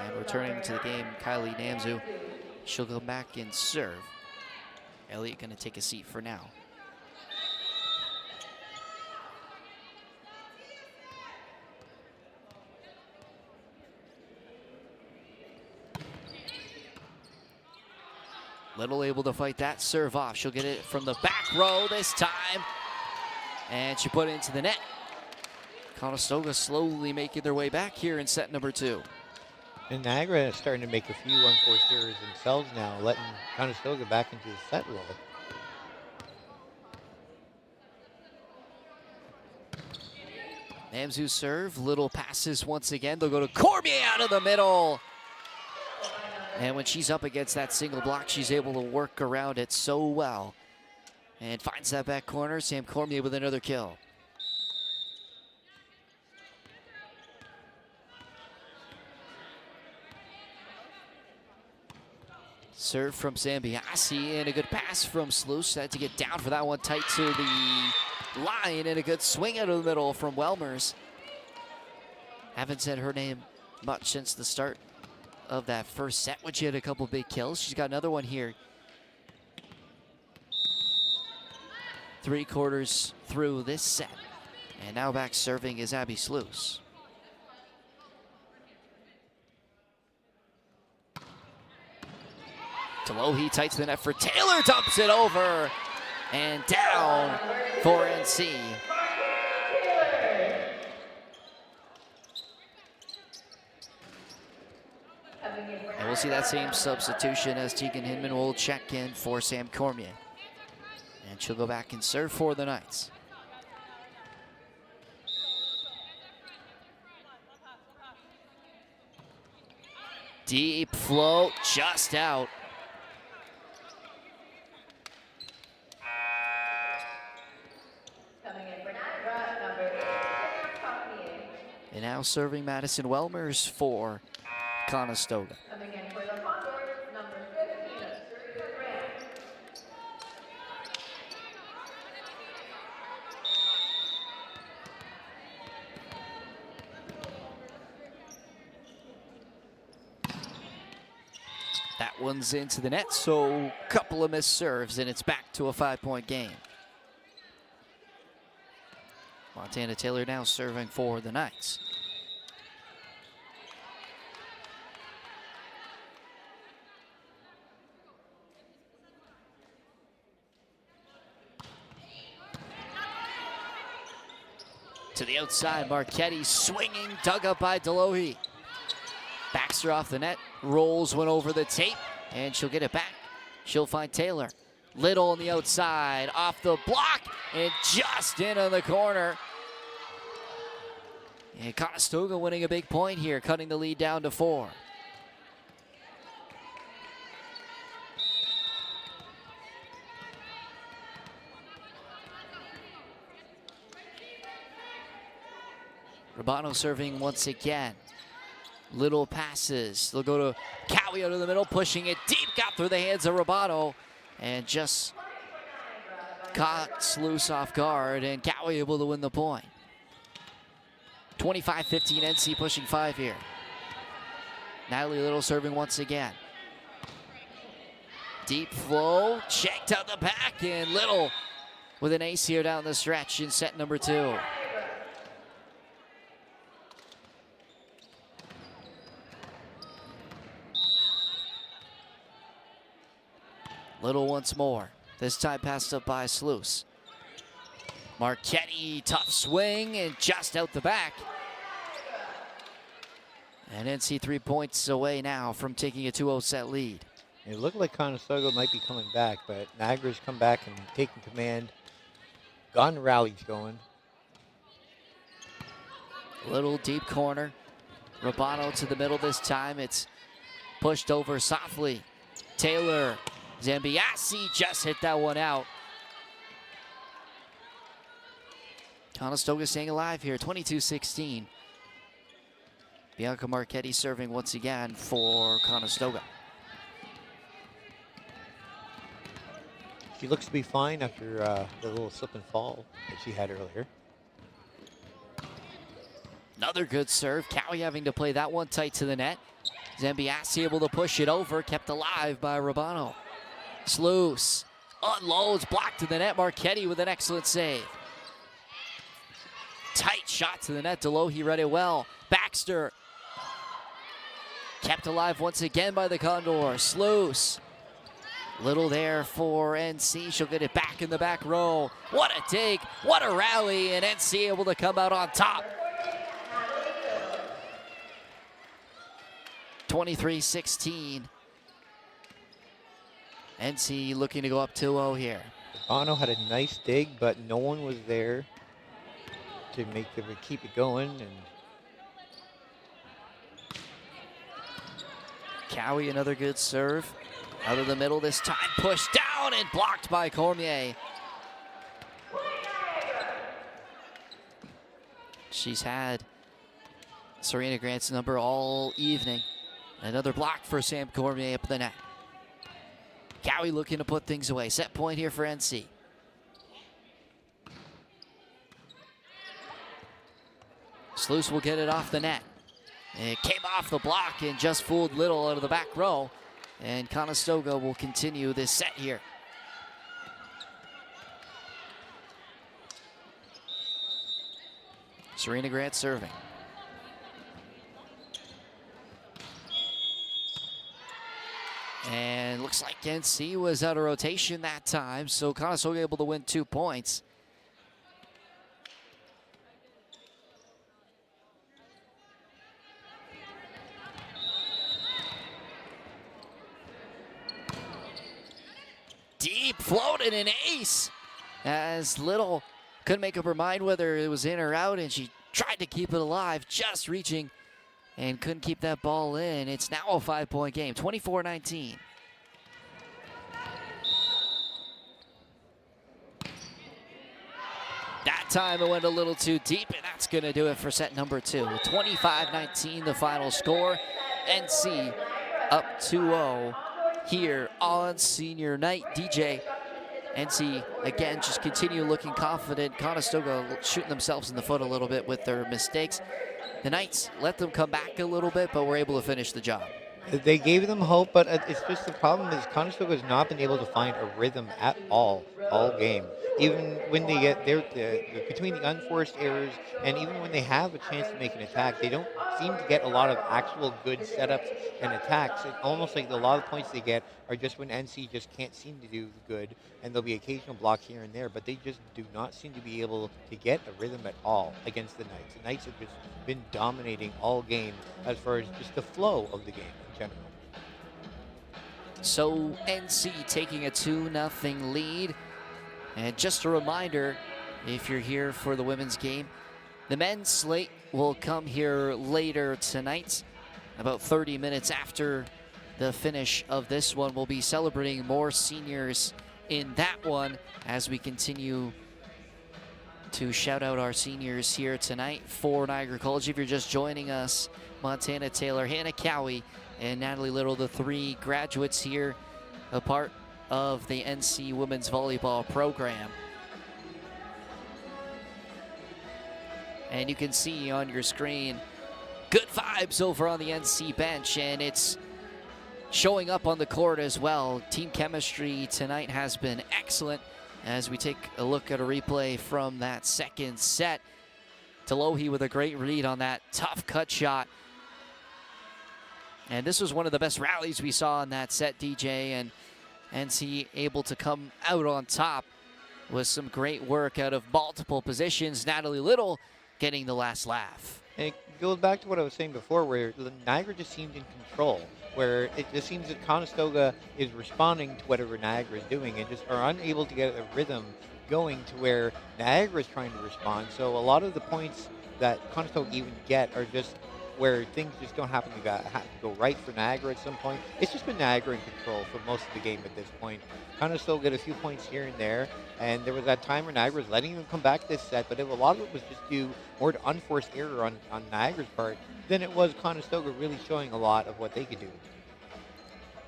And returning to the game, Kylie Namzu. She'll go back and serve. Elliott going to take a seat for now. Little able to fight that serve off. She'll get it from the back row this time. And she put it into the net. Conestoga slowly making their way back here in set number 2. And Niagara is starting to make a few unforced errors themselves now, letting Conestoga back into the set roll. Namzu serve, little passes once again. They'll go to Cormier out of the middle. And when she's up against that single block, she's able to work around it so well. And finds that back corner. Sam Cormier with another kill. Serve from Zambiasi and a good pass from Sluice. Had to get down for that one, tight to the line, and a good swing out of the middle from Welmers. Haven't said her name much since the start of that first set when she had a couple big kills. She's got another one here. 3/4 through this set. And now back serving is Abby Sluice. Delohi tight to the net for Taylor, dumps it over and down for NC. And we'll see that same substitution as Tegan Hinman will check in for Sam Cormier. And she'll go back and serve for the Knights. Deep float, just out. And now serving Madison Welmers for Conestoga. Coming in for the Condors, number 15, Serena Grant. That one's into the net, so a couple of missed serves, and it's back to a 5-point game. Montana Taylor now serving for the Knights. To the outside, Marchetti swinging, dug up by Delohi. Backs her off the net, rolls one over the tape, and she'll get it back. She'll find Taylor. Little on the outside, off the block, and just in on the corner. And Conestoga winning a big point here, cutting the lead down to 4. Rabano serving once again. Little passes. They'll go to Cowie out of the middle, pushing it deep. Got through the hands of Rabano and just caught Sluice off guard, and Cowie able to win the point. 25-15 NC pushing 5 here. Natalie Little serving once again. Deep flow, checked out the back, and Little with an ace here down the stretch in set number 2. Little once more. This time passed up by Sluice. Marchetti, tough swing, and just out the back. And NC 3 points away now from taking a 2-0 set lead. It looked like Conestoga might be coming back, but Niagara's come back and taken command. Gotten rallies going. Little deep corner. Rabano to the middle this time. It's pushed over softly. Taylor. Zambiasi just hit that one out. Conestoga staying alive here, 22-16. Bianca Marchetti serving once again for Conestoga. She looks to be fine after the little slip and fall that she had earlier. Another good serve. Cowie having to play that one tight to the net. Zambiasi able to push it over, kept alive by Rabano. Sluice unloads, blocked to the net. Marchetti with an excellent save. Tight shot to the net. Delohi read it well. Baxter kept alive once again by the Condors. Sluice Little there for NC. She'll get it back in the back row. What a take, what a rally, and NC able to come out on top. 23-16. NC looking to go up 2-0 here. Bono had a nice dig, but no one was there to keep it going. And Cowie, another good serve. Out of the middle this time, pushed down and blocked by Cormier. She's had Serena Grant's number all evening. Another block for Sam Cormier up the net. Cowie looking to put things away. Set point here for NC. Sluice will get it off the net. It came off the block and just fooled Little out of the back row. And Conestoga will continue this set here. Serena Grant serving. And looks like NC was out of rotation that time, so Conestoga able to win 2 points. Deep floated an ace as Little couldn't make up her mind whether it was in or out, and she tried to keep it alive, just reaching and couldn't keep that ball in. It's now a 5-point game, 24-19. That time it went a little too deep, and that's going to do it for set number 2. 25-19 the final score. NC up 2-0 here on senior night. DJ, NC again just continue looking confident. Conestoga shooting themselves in the foot a little bit with their mistakes. The Knights let them come back a little bit, but were able to finish the job. they gave them hope, but it's just the problem is Conestoga has not been able to find a rhythm at all game. Even when they get between the unforced errors and even when they have a chance to make an attack, they don't seem to get a lot of actual good setups and attacks. It's almost like a lot of points they get are just when NC just can't seem to do good, and there'll be occasional blocks here and there, but they just do not seem to be able to get a rhythm at all against the Knights. The Knights have just been dominating all game as far as just the flow of the game in general. So NC taking a 2-0 lead. And just a reminder, if you're here for the women's game, the men's slate will come here later tonight. About 30 minutes after the finish of this one, we'll be celebrating more seniors in that one as we continue to shout out our seniors here tonight for Niagara College. If you're just joining us, Montana Taylor, Hannah Cowie, and Natalie Little, the three graduates here, a part of the NC women's volleyball program. And you can see on your screen good vibes over on the NC bench, and it's showing up on the court as well. Team chemistry tonight has been excellent as we take a look at a replay from that second set. Talohi with a great read on that tough cut shot. And this was one of the best rallies we saw in that set, DJ, and NC able to come out on top with some great work out of multiple positions. Natalie Little getting the last laugh. And it goes back to what I was saying before, where Niagara just seemed in control, where it just seems that Conestoga is responding to whatever Niagara is doing and just are unable to get a rhythm going to where Niagara is trying to respond. So a lot of the points that Conestoga even get are just where things just don't happen to go right for Niagara at some point. It's just been Niagara in control for most of the game at this point. Conestoga get a few points here and there, and there was that time where Niagara was letting them come back this set, but a lot of it was just due more to unforced error on Niagara's part than it was Conestoga really showing a lot of what they could do.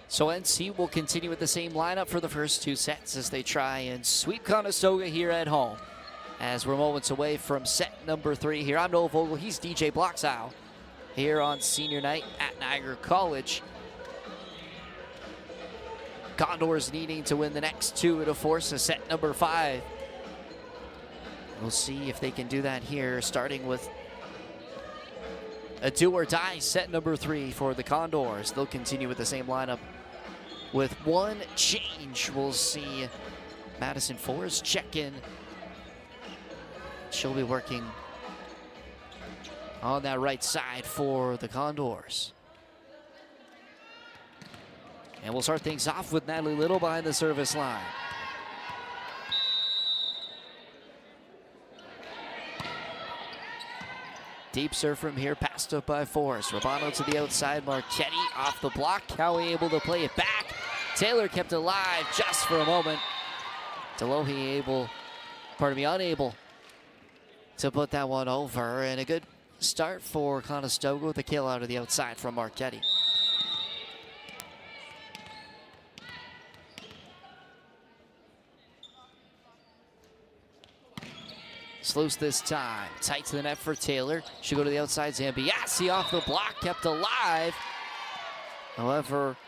So NC will continue with the same lineup for the first two sets as they try and sweep Conestoga here at home. As we're moments away from set number 3 here, I'm Noah Vogel, he's DJ Bloxile, here on senior night at Niagara College. Condors needing to win the next two to force a set number 5. We'll see if they can do that here, starting with a do or die set number 3 for the Condors. They'll continue with the same lineup with one change. We'll see Madison Forrest check in. She'll be working on that right side for the Condors. And we'll start things off with Natalie Little behind the service line. Deep serve from here, passed up by Forrest. Robano to the outside, Marchetti off the block. Cowie able to play it back. Taylor kept it alive just for a moment. Delohi unable to put that one over. And a good start for Conestoga with a kill out of the outside from Marchetti. Sluice this time, tight to the net for Taylor. She'll go to the outside, Zambiasi off the block, kept alive. However,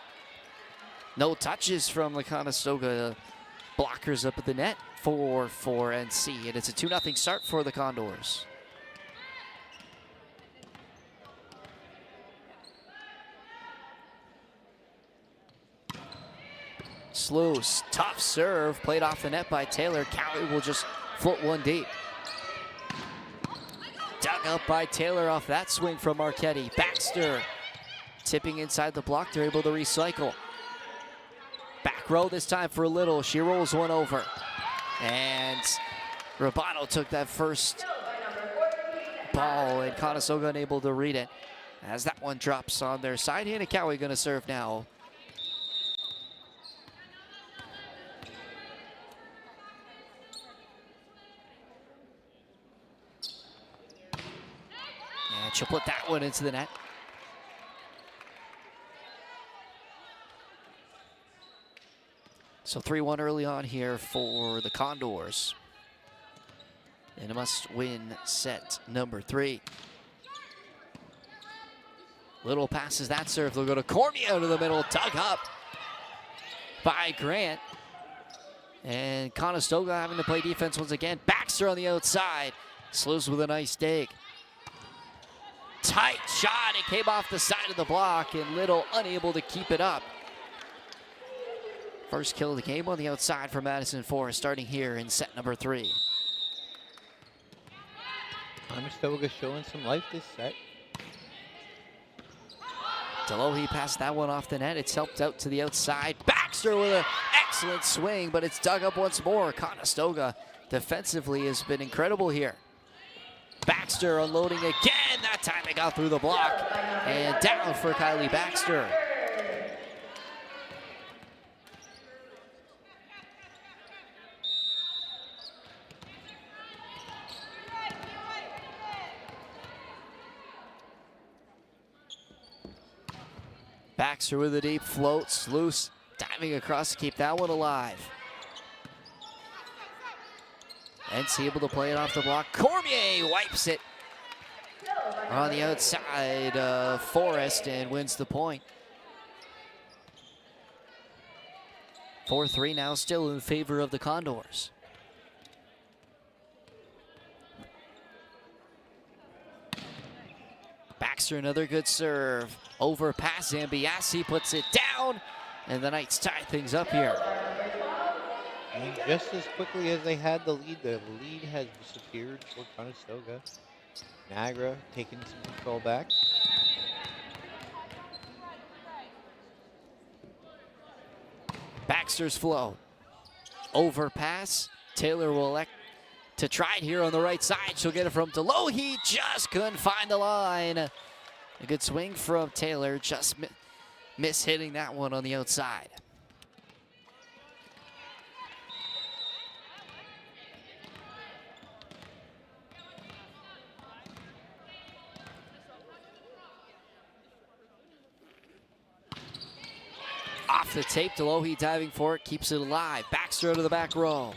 no touches from the Conestoga blockers up at the net for NC, and it's a 2-0 start for the Condors. Sluice, tough serve, played off the net by Taylor. Cowie will just float one deep. Dug up by Taylor off that swing from Marchetti. Baxter tipping inside the block. They're able to recycle. Back row this time for Little. She rolls one over. And Robano took that first ball, and Conestoga unable to read it as that one drops on their side. Hanakawa going to serve now. And she'll put that one into the net. So 3-1 early on here for the Condors. And a must-win set number 3. Little passes that serve. They'll go to Cormier to the middle. Dug up by Grant. And Conestoga having to play defense once again. Baxter on the outside. Sluice with a nice dig. Tight shot. It came off the side of the block, and Little unable to keep it up. First kill of the game on the outside for Madison Forrest, starting here in set number 3. Conestoga showing some life this set. Delohi passed that one off the net. It's helped out to the outside. Baxter with an excellent swing, but it's dug up once more. Conestoga defensively has been incredible here. Baxter unloading again. That time it got through the block. And down for Kylie Baxter. Baxter with a deep float. Sluice diving across to keep that one alive. NC able to play it off the block. Cormier wipes it on the outside of Forrest and wins the point. 4-3 now still in favor of the Condors. Baxter, another good serve. Over past Zambiasi, puts it down, and the Knights tie things up here. And just as quickly as they had the lead has disappeared for Conestoga. Niagara taking some control back. Baxter's flow. Overpass. Taylor will elect to try it here on the right side. She'll get it from Delohi. Just couldn't find the line. A good swing from Taylor. Just miss hitting that one on the outside. Off the tape, Delohi diving for it, keeps it alive. Baxter to the back row.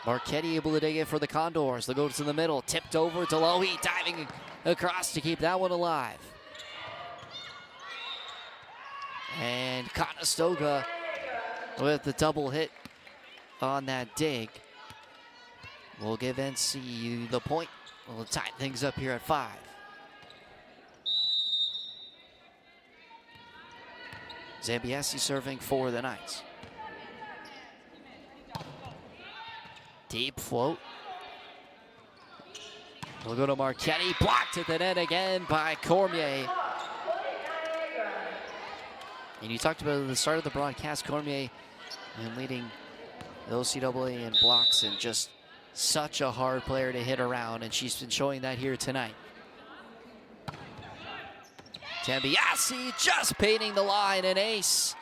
Marchetti able to dig it for the Condors. They'll go to the middle, tipped over. Delohi diving across to keep that one alive. And Conestoga with the double hit on that dig. We'll give NC the point. We'll tie things up here at 5. Zambiasi serving for the Knights. Deep float. We'll go to Marchetti, blocked at the net again by Cormier. And you talked about at the start of the broadcast, Cormier and leading the OCAA in blocks and just such a hard player to hit around, and she's been showing that here tonight. Zambiasi just painting the line, an ace.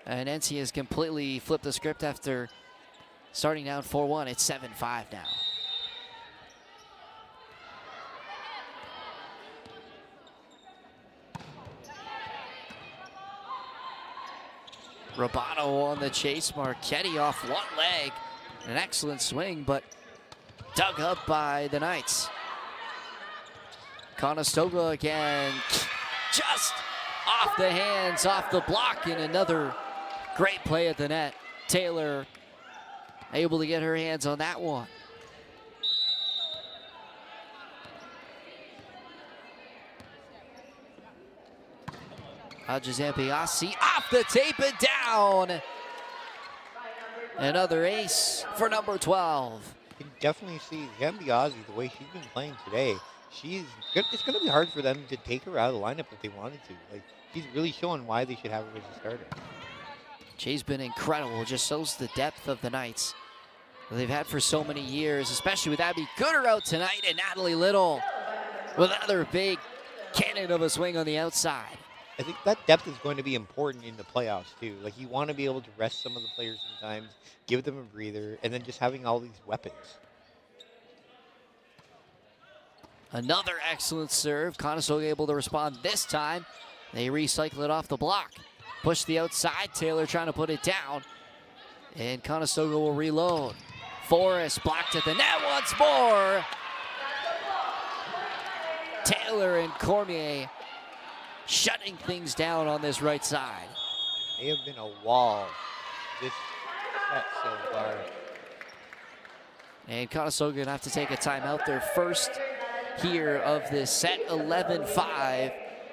And NC has completely flipped the script after starting down 4-1. It's 7-5 now. Roboto on the chase. Marchetti off one leg. An excellent swing, but dug up by the Knights. Conestoga again, just off the hands, off the block, and another great play at the net. Taylor able to get her hands on that one. Zambiasi off the tape and down. Another ace for number 12. You can definitely see Zambiasi, the way she's been playing today. It's going to be hard for them to take her out of the lineup if they wanted to. Like, she's really showing why they should have her as a starter. She's been incredible. Just shows the depth of the Knights that they've had for so many years, especially with Abby Gooder out tonight and Natalie Little with another big cannon of a swing on the outside. I think that depth is going to be important in the playoffs, too. Like, you want to be able to rest some of the players sometimes, give them a breather, and then just having all these weapons. Another excellent serve. Conestoga able to respond this time. They recycle it off the block. Push the outside. Taylor trying to put it down. And Conestoga will reload. Forrest blocked at the net once more. Taylor and Cormier shutting things down on this right side. They have been a wall this set so far. And Conestoga gonna have to take a timeout. Their first here of this set, 11-5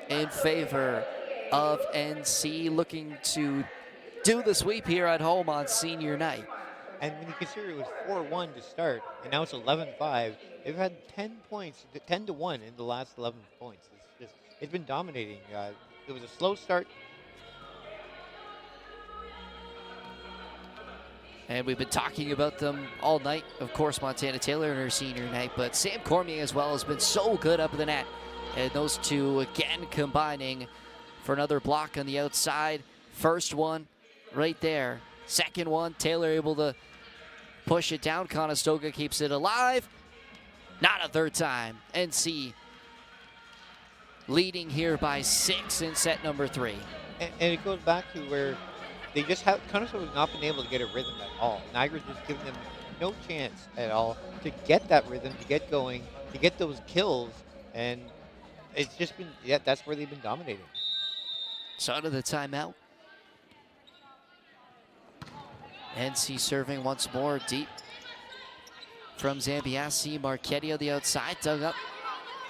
in favor of NC, looking to do the sweep here at home on senior night. And when you consider it was 4-1 to start, and now it's 11-5, they've had 10 points, 10-1 in the last 11 points. It's been dominating. It was a slow start. And we've been talking about them all night. Of course, Montana Taylor in her senior night, but Sam Cormier as well has been so good up in the net. And those two again combining for another block on the outside. First one right there. Second one, Taylor able to push it down. Conestoga keeps it alive. Not a third time. NC leading here by 6 in set number 3. And it goes back to where they just have, Conestoga has not been able to get a rhythm at all. Niagara's just giving them no chance at all to get that rhythm, to get going, to get those kills. And it's just been, that's where they've been dominating. So out of the timeout. NC serving once more deep from Zambiasi. Marchetti on the outside, dug up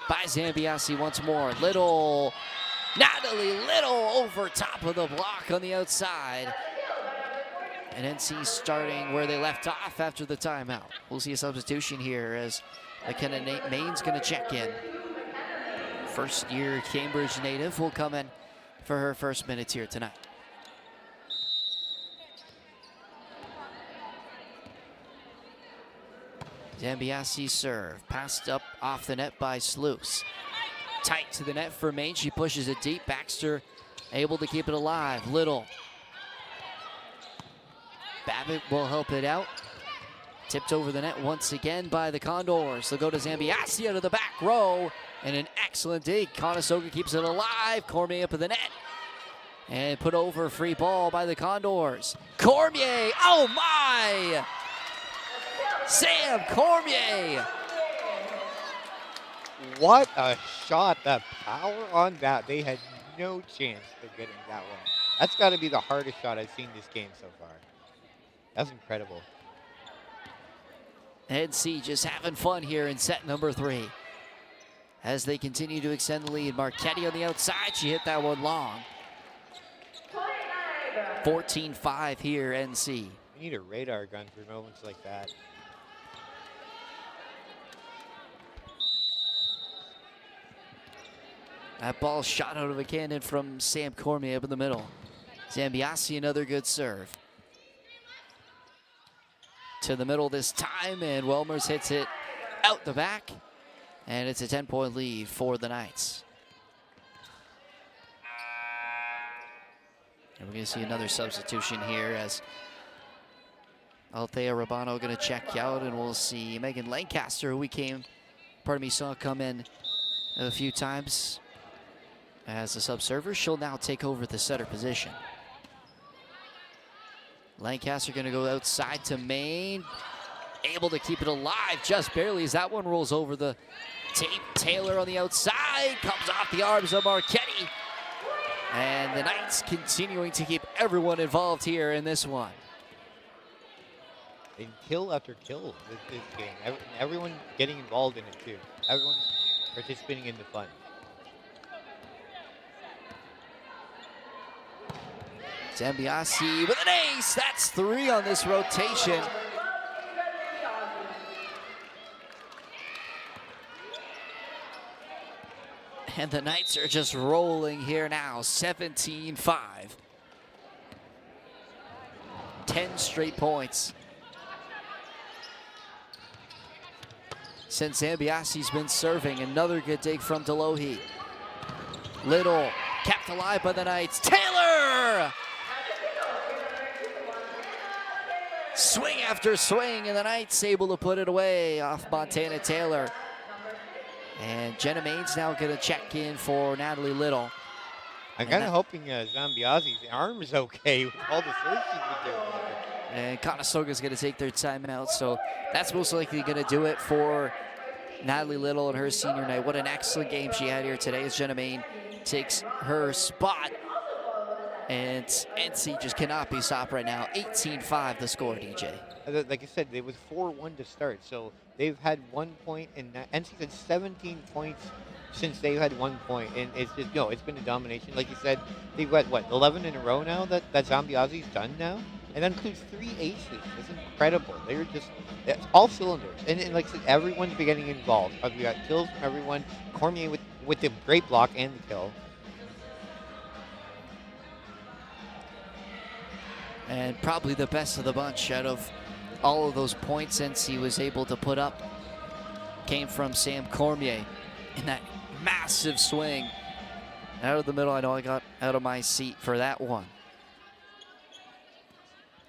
by Zambiasi once more. Little, Natalie Little over top of the block on the outside. And NC starting where they left off after the timeout. We'll see a substitution here as McKenna Main's going to check in. First year Cambridge native will come in for her first minutes here tonight. Zambiasi serve, passed up off the net by Sluice. Tight to the net for Maine, she pushes it deep. Baxter able to keep it alive. Little. Babbitt will help it out. Tipped over the net once again by the Condors. They'll go to Zambiasi out of the back row. And an excellent dig. Conestoga keeps it alive. Cormier up in the net. And put over free ball by the Condors. Cormier, oh my! Sam Cormier! What a shot. The power on that. They had no chance of getting that one. That's got to be the hardest shot I've seen this game so far. That's incredible. NC just having fun here in set number 3. As they continue to extend the lead. Marchetti on the outside. She hit that one long. 14-5 here, NC. We need a radar gun for moments like that. That ball shot out of a cannon from Sam Cormier up in the middle. Zambiasi, another good serve. To the middle this time, and Welmers hits it out the back. And it's a 10-point lead for the Knights. And we're going to see another substitution here as Althea Rabano going to check out, and we'll see Megan Lancaster, who saw come in a few times as a sub-server. She'll now take over the setter position. Lancaster going to go outside to Maine. Able to keep it alive just barely as that one rolls over the tape. Taylor on the outside, comes off the arms of Marchetti. And the Knights continuing to keep everyone involved here in this one. And kill after kill this game. Everyone getting involved in it too. Everyone participating in the fun. Zambiasi with an ace. That's 3 on this rotation. And the Knights are just rolling here now, 17-5. 10 straight points. Since Zambiasi's been serving, another good dig from Delohi. Little kept alive by the Knights. Taylor! Swing after swing, and the Knights able to put it away off Montana Taylor. And Jenna Main's now going to check in for Natalie Little. I'm kind of hoping Zambiasi's arm is okay with all the serves she's been doing. And Conestoga's going to take their timeout, so that's most likely going to do it for Natalie Little and her senior night. What an excellent game she had here today as Jenna Main takes her spot. And NC just cannot be stopped right now. 18-5 the score, DJ. Like I said, it was 4-1 to start, so they've had 1 point, and NC's had 17 points since they've had 1 point, and it's just, it's been a domination. Like you said, they've got, 11 in a row now that Zambiasi's done now? And that includes 3 aces. It's incredible. They're just, it's all cylinders. And like I said, everyone's been getting involved. We got kills from everyone. Cormier with the great block and the kill. And probably the best of the bunch out of all of those points NC was able to put up came from Sam Cormier in that massive swing out of the middle. I know I got out of my seat for that one.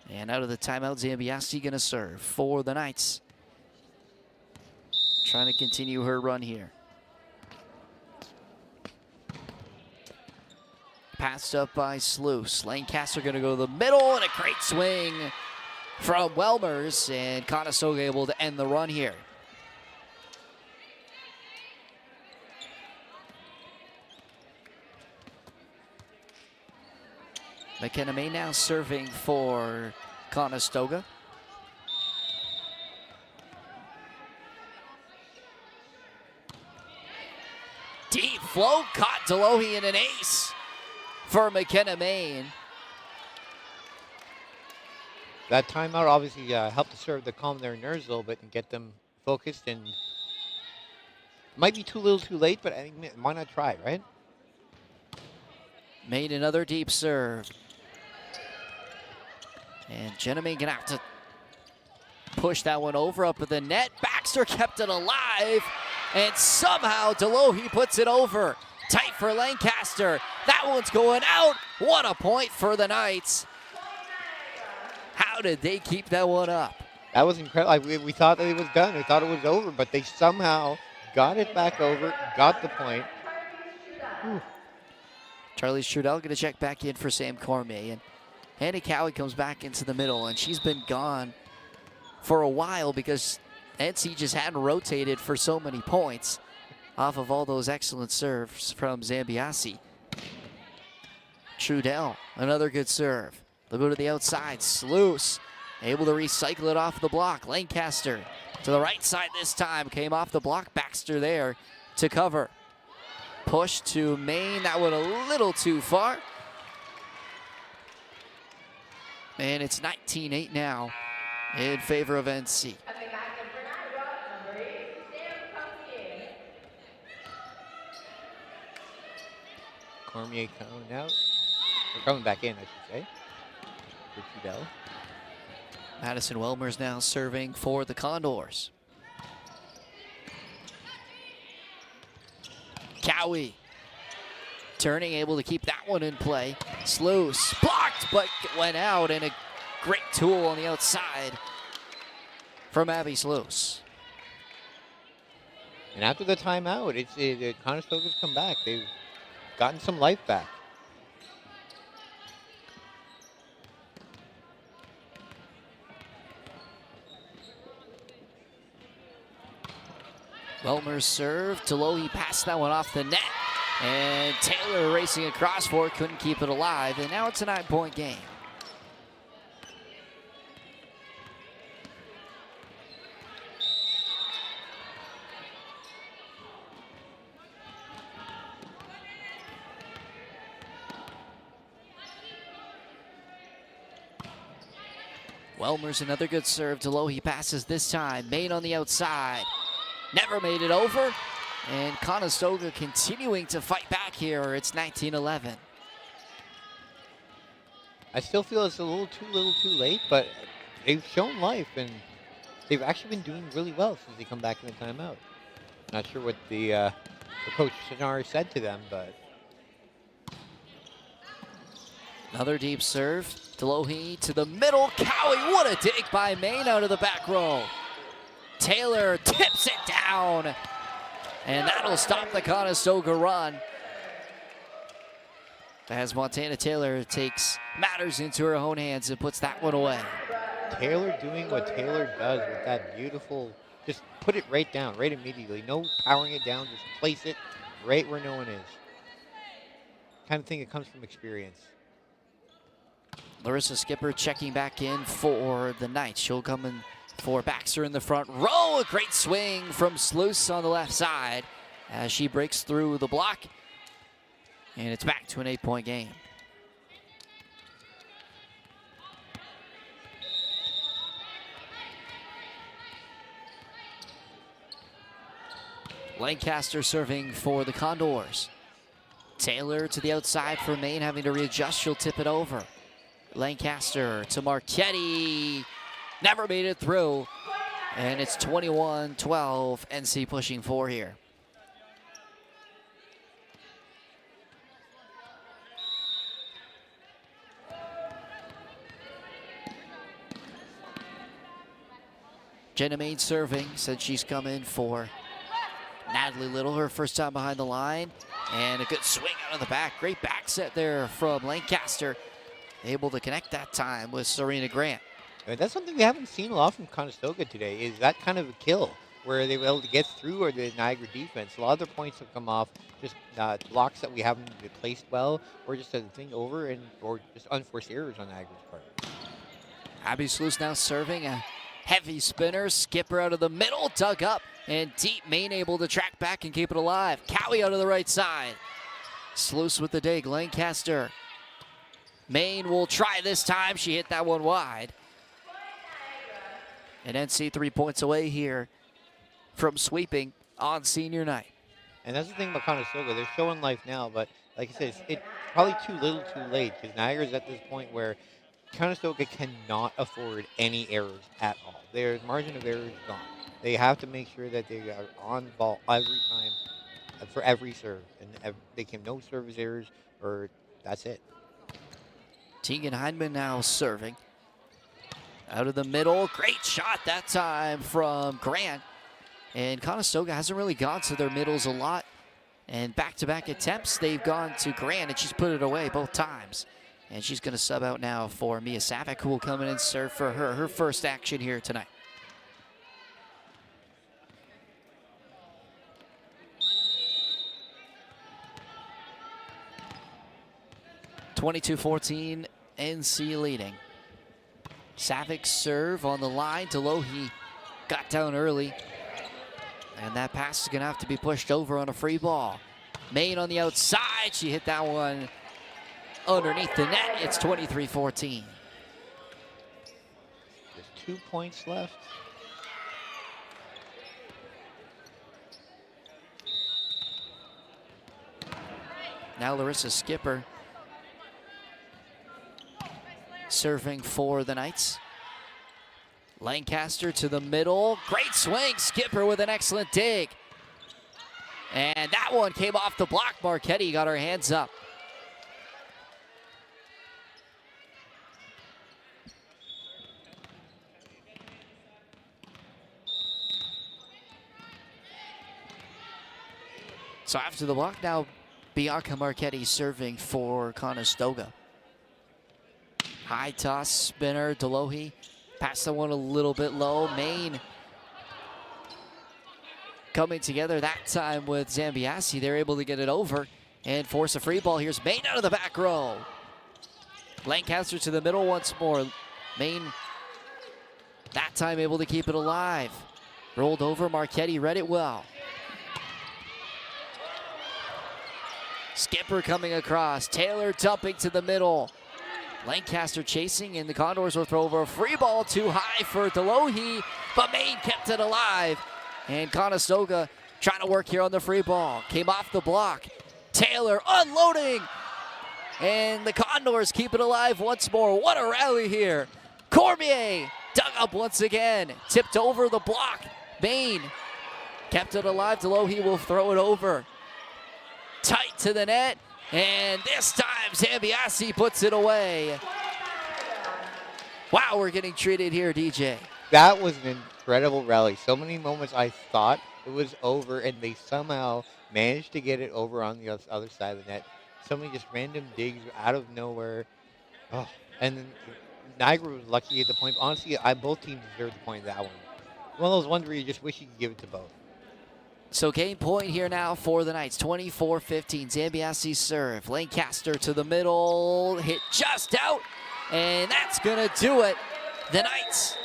And out of the timeout, Zambiasi going to serve for the Knights. Trying to continue her run here. Passed up by Sluice. Lancaster going to go to the middle, and a great swing from Welmers, and Conestoga able to end the run here. McKenna May now serving for Conestoga. Deep float, caught Delohi in an ace for McKenna Main. That timeout obviously helped to serve to calm their nerves a little bit and get them focused. And might be too little too late, but I mean, why not try, right? Made another deep serve. And Jenna May gonna have to push that one over up at the net. Baxter kept it alive, and somehow Delohi puts it over. Tight for Lancaster. That one's going out. What a point for the Knights. How did they keep that one up? That was incredible. We thought that it was done. We thought it was over, but they somehow got it back over, got the point. Whew. Charlie Strudel going to check back in for Sam Cormier. And Handy Cowie comes back into the middle, and she's been gone for a while because NC just hadn't rotated for so many points off of all those excellent serves from Zambiasi. Trudell, another good serve. They'll go to the outside. Sluice able to recycle it off the block. Lancaster to the right side this time. Came off the block. Baxter there to cover. Push to Maine. That one a little too far. And it's 19-8 now in favor of NC. Coming back in for Niagara, number 8, Sam Cormier. Cormier coming out. Or coming back in, I should say. For Fidel. Madison Welmer's now serving for the Condors. Cowie turning, able to keep that one in play. Sluice blocked, but went out, and a great tool on the outside from Abby Sluice. And after the timeout, Conestoga's come back. They've gotten some life back. Welmer's serve. Tolohi passed that one off the net. And Taylor racing across for it, couldn't keep it alive. And now it's a 9-point game. Welmer's another good serve. Tolohi passes this time. Main on the outside. Never made it over. And Conestoga continuing to fight back here. It's 19-11. I still feel it's a little too late, but they've shown life, and they've actually been doing really well since they come back in the timeout. Not sure what the coach Sinar said to them, but another deep serve. Tolohi to the middle. Cowie, what a dig by Main out of the back row. Taylor tips it down. And that'll stop the Conestoga run. As Montana Taylor takes matters into her own hands and puts that one away. Taylor doing what Taylor does with that beautiful, just put it right down, right immediately. No powering it down, just place it right where no one is. Kind of thing that comes from experience. Larissa Skipper checking back in for the Knights. She'll come in for Baxter in the front row. A great swing from Sluice on the left side as she breaks through the block. And it's back to an 8-point game. Lancaster serving for the Condors. Taylor to the outside for Maine, having to readjust. She'll tip it over. Lancaster to Marchetti. Never made it through. And it's 21-12. NC pushing 4 here. Jenna Main serving, said she's come in for Natalie Little, her first time behind the line. And a good swing out of the back. Great back set there from Lancaster. Able to connect that time with Serena Grant. That's something we haven't seen a lot from Conestoga today, is that kind of a kill where they were able to get through or the Niagara defense. A lot of their points have come off just blocks that we haven't placed well, or just a thing over, and or just unforced errors on Niagara's part. Abby Sluice now serving a heavy spinner. Skipper out of the middle, dug up and deep. Main able to track back and keep it alive. Cowie out of the right side. Sluice with the dig. Lancaster. Main will try this time. She hit that one wide. And NC 3 points away here from sweeping on senior night. And that's the thing about Conestoga. They're showing life now, but like I said, it's probably too little too late, because Niagara's at this point where Conestoga cannot afford any errors at all. Their margin of error is gone. They have to make sure that they are on the ball every time for every serve. And they can no service errors, or that's it. Tegan Hindman now serving. Out of the middle, great shot that time from Grant. And Conestoga hasn't really gone to their middles a lot. And back-to-back attempts, they've gone to Grant, and she's put it away both times. And she's going to sub out now for Mia Savick, who will come in and serve for her first action here tonight. (22-14), NC leading. Savick's serve on the line. Tolohi got down early. And that pass is going to have to be pushed over on a free ball. Main on the outside. She hit that one underneath the net. It's 23-14. 2 points left. Now Larissa Skipper serving for the Knights. Lancaster to the middle. Great swing. Skipper with an excellent dig. And that one came off the block. Marchetti got her hands up. So after the block now, Bianca Marchetti serving for Conestoga. High toss, spinner, Delohi. Pass the one a little bit low. Maine coming together that time with Zambiasi. They're able to get it over and force a free ball. Here's Maine out of the back row. Lancaster to the middle once more. Maine that time able to keep it alive. Rolled over, Marchetti read it well. Skipper coming across. Taylor dumping to the middle. Lancaster chasing, and the Condors will throw over a free ball too high for Delohi, but Maine kept it alive. And Conestoga trying to work here on the free ball. Came off the block. Taylor unloading. And the Condors keep it alive once more. What a rally here. Cormier dug up once again. Tipped over the block. Maine kept it alive. Delohi will throw it over. Tight to the net. And this time Zambiasi puts it away. Wow, we're getting treated here, DJ. That was an incredible rally. So many moments I thought it was over, and they somehow managed to get it over on the other side of the net. So many just random digs out of nowhere. Oh, and then Niagara was lucky to get the point. Honestly, both teams deserved the point of that one. One of those ones where you just wish you could give it to both. So game point here now for the Knights, 24-15. Zambiasi serve. Lancaster to the middle, hit just out, and that's gonna do it. The Knights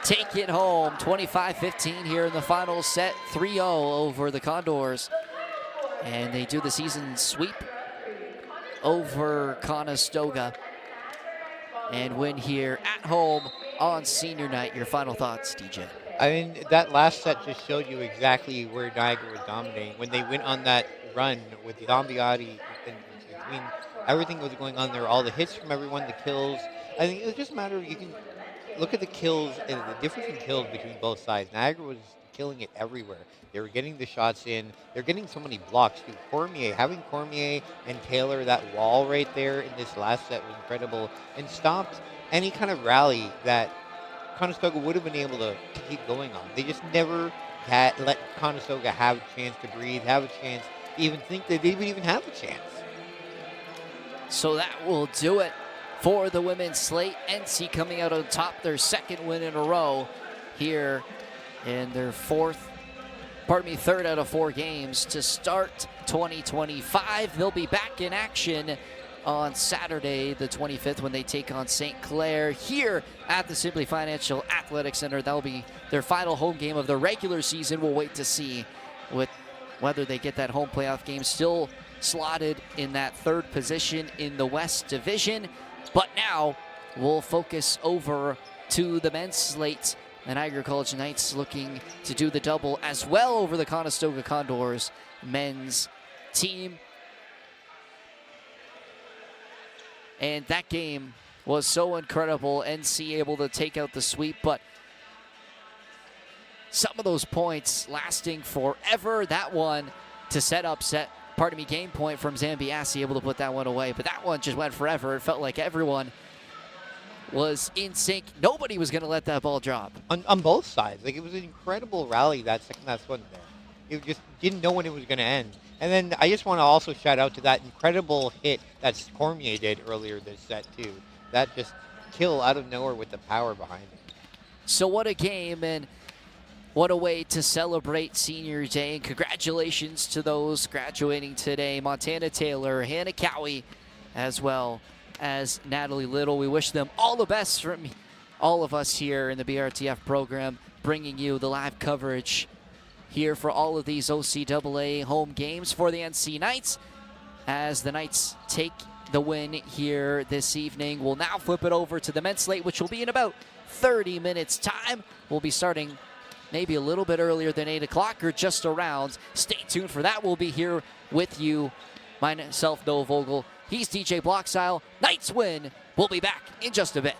take it home, 25-15 here in the final set, 3-0 over the Condors. And they do the season sweep over Conestoga and win here at home on senior night. Your final thoughts, DJ? I mean, that last set just showed you exactly where Niagara was dominating. When they went on that run with Zambiotti, I mean, everything was going on there. All the hits from everyone, the kills. I think it was just a matter of, you can look at the kills and the difference in kills between both sides. Niagara was killing it everywhere. They were getting the shots in. They're getting so many blocks, too. Having Cormier and Taylor, that wall right there in this last set was incredible and stopped any kind of rally that Conestoga would have been able to keep going on. They just never let Conestoga have a chance to breathe, have a chance to even think that they would even have a chance. So that will do it for the women's slate. NC coming out on top, their second win in a row here in their third out of 4 games to start 2025. They'll be back in action on Saturday, the 25th, when they take on St. Clair here at the Simply Financial Athletic Center. That'll be their final home game of the regular season. We'll wait to see whether they get that home playoff game. Still slotted in that 3rd position in the West Division. But now we'll focus over to the men's slate. The Niagara College Knights looking to do the double as well over the Conestoga Condors men's team. And that game was so incredible. NC able to take out the sweep, but some of those points lasting forever. That one to game point from Zambiasi, able to put that one away. But that one just went forever. It felt like everyone was in sync. Nobody was going to let that ball drop. On both sides. Like, it was an incredible rally that second last one there. You just didn't know when it was going to end. And then I just want to also shout out to that incredible hit that Cormier did earlier this set, too. That just kill out of nowhere with the power behind it. So what a game, and what a way to celebrate Senior Day. And congratulations to those graduating today. Montana Taylor, Hannah Cowie, as well as Natalie Little. We wish them all the best from all of us here in the BRTF program, bringing you the live coverage here for all of these OCAA home games for the NC Knights as the Knights take the win here this evening. We'll now flip it over to the men's slate, which will be in about 30 minutes time. We'll be starting maybe a little bit earlier than 8 o'clock or just around. Stay tuned for that. We'll be here with you. Myself, Noah Vogel. He's DJ Blockstyle. Knights win. We'll be back in just a bit.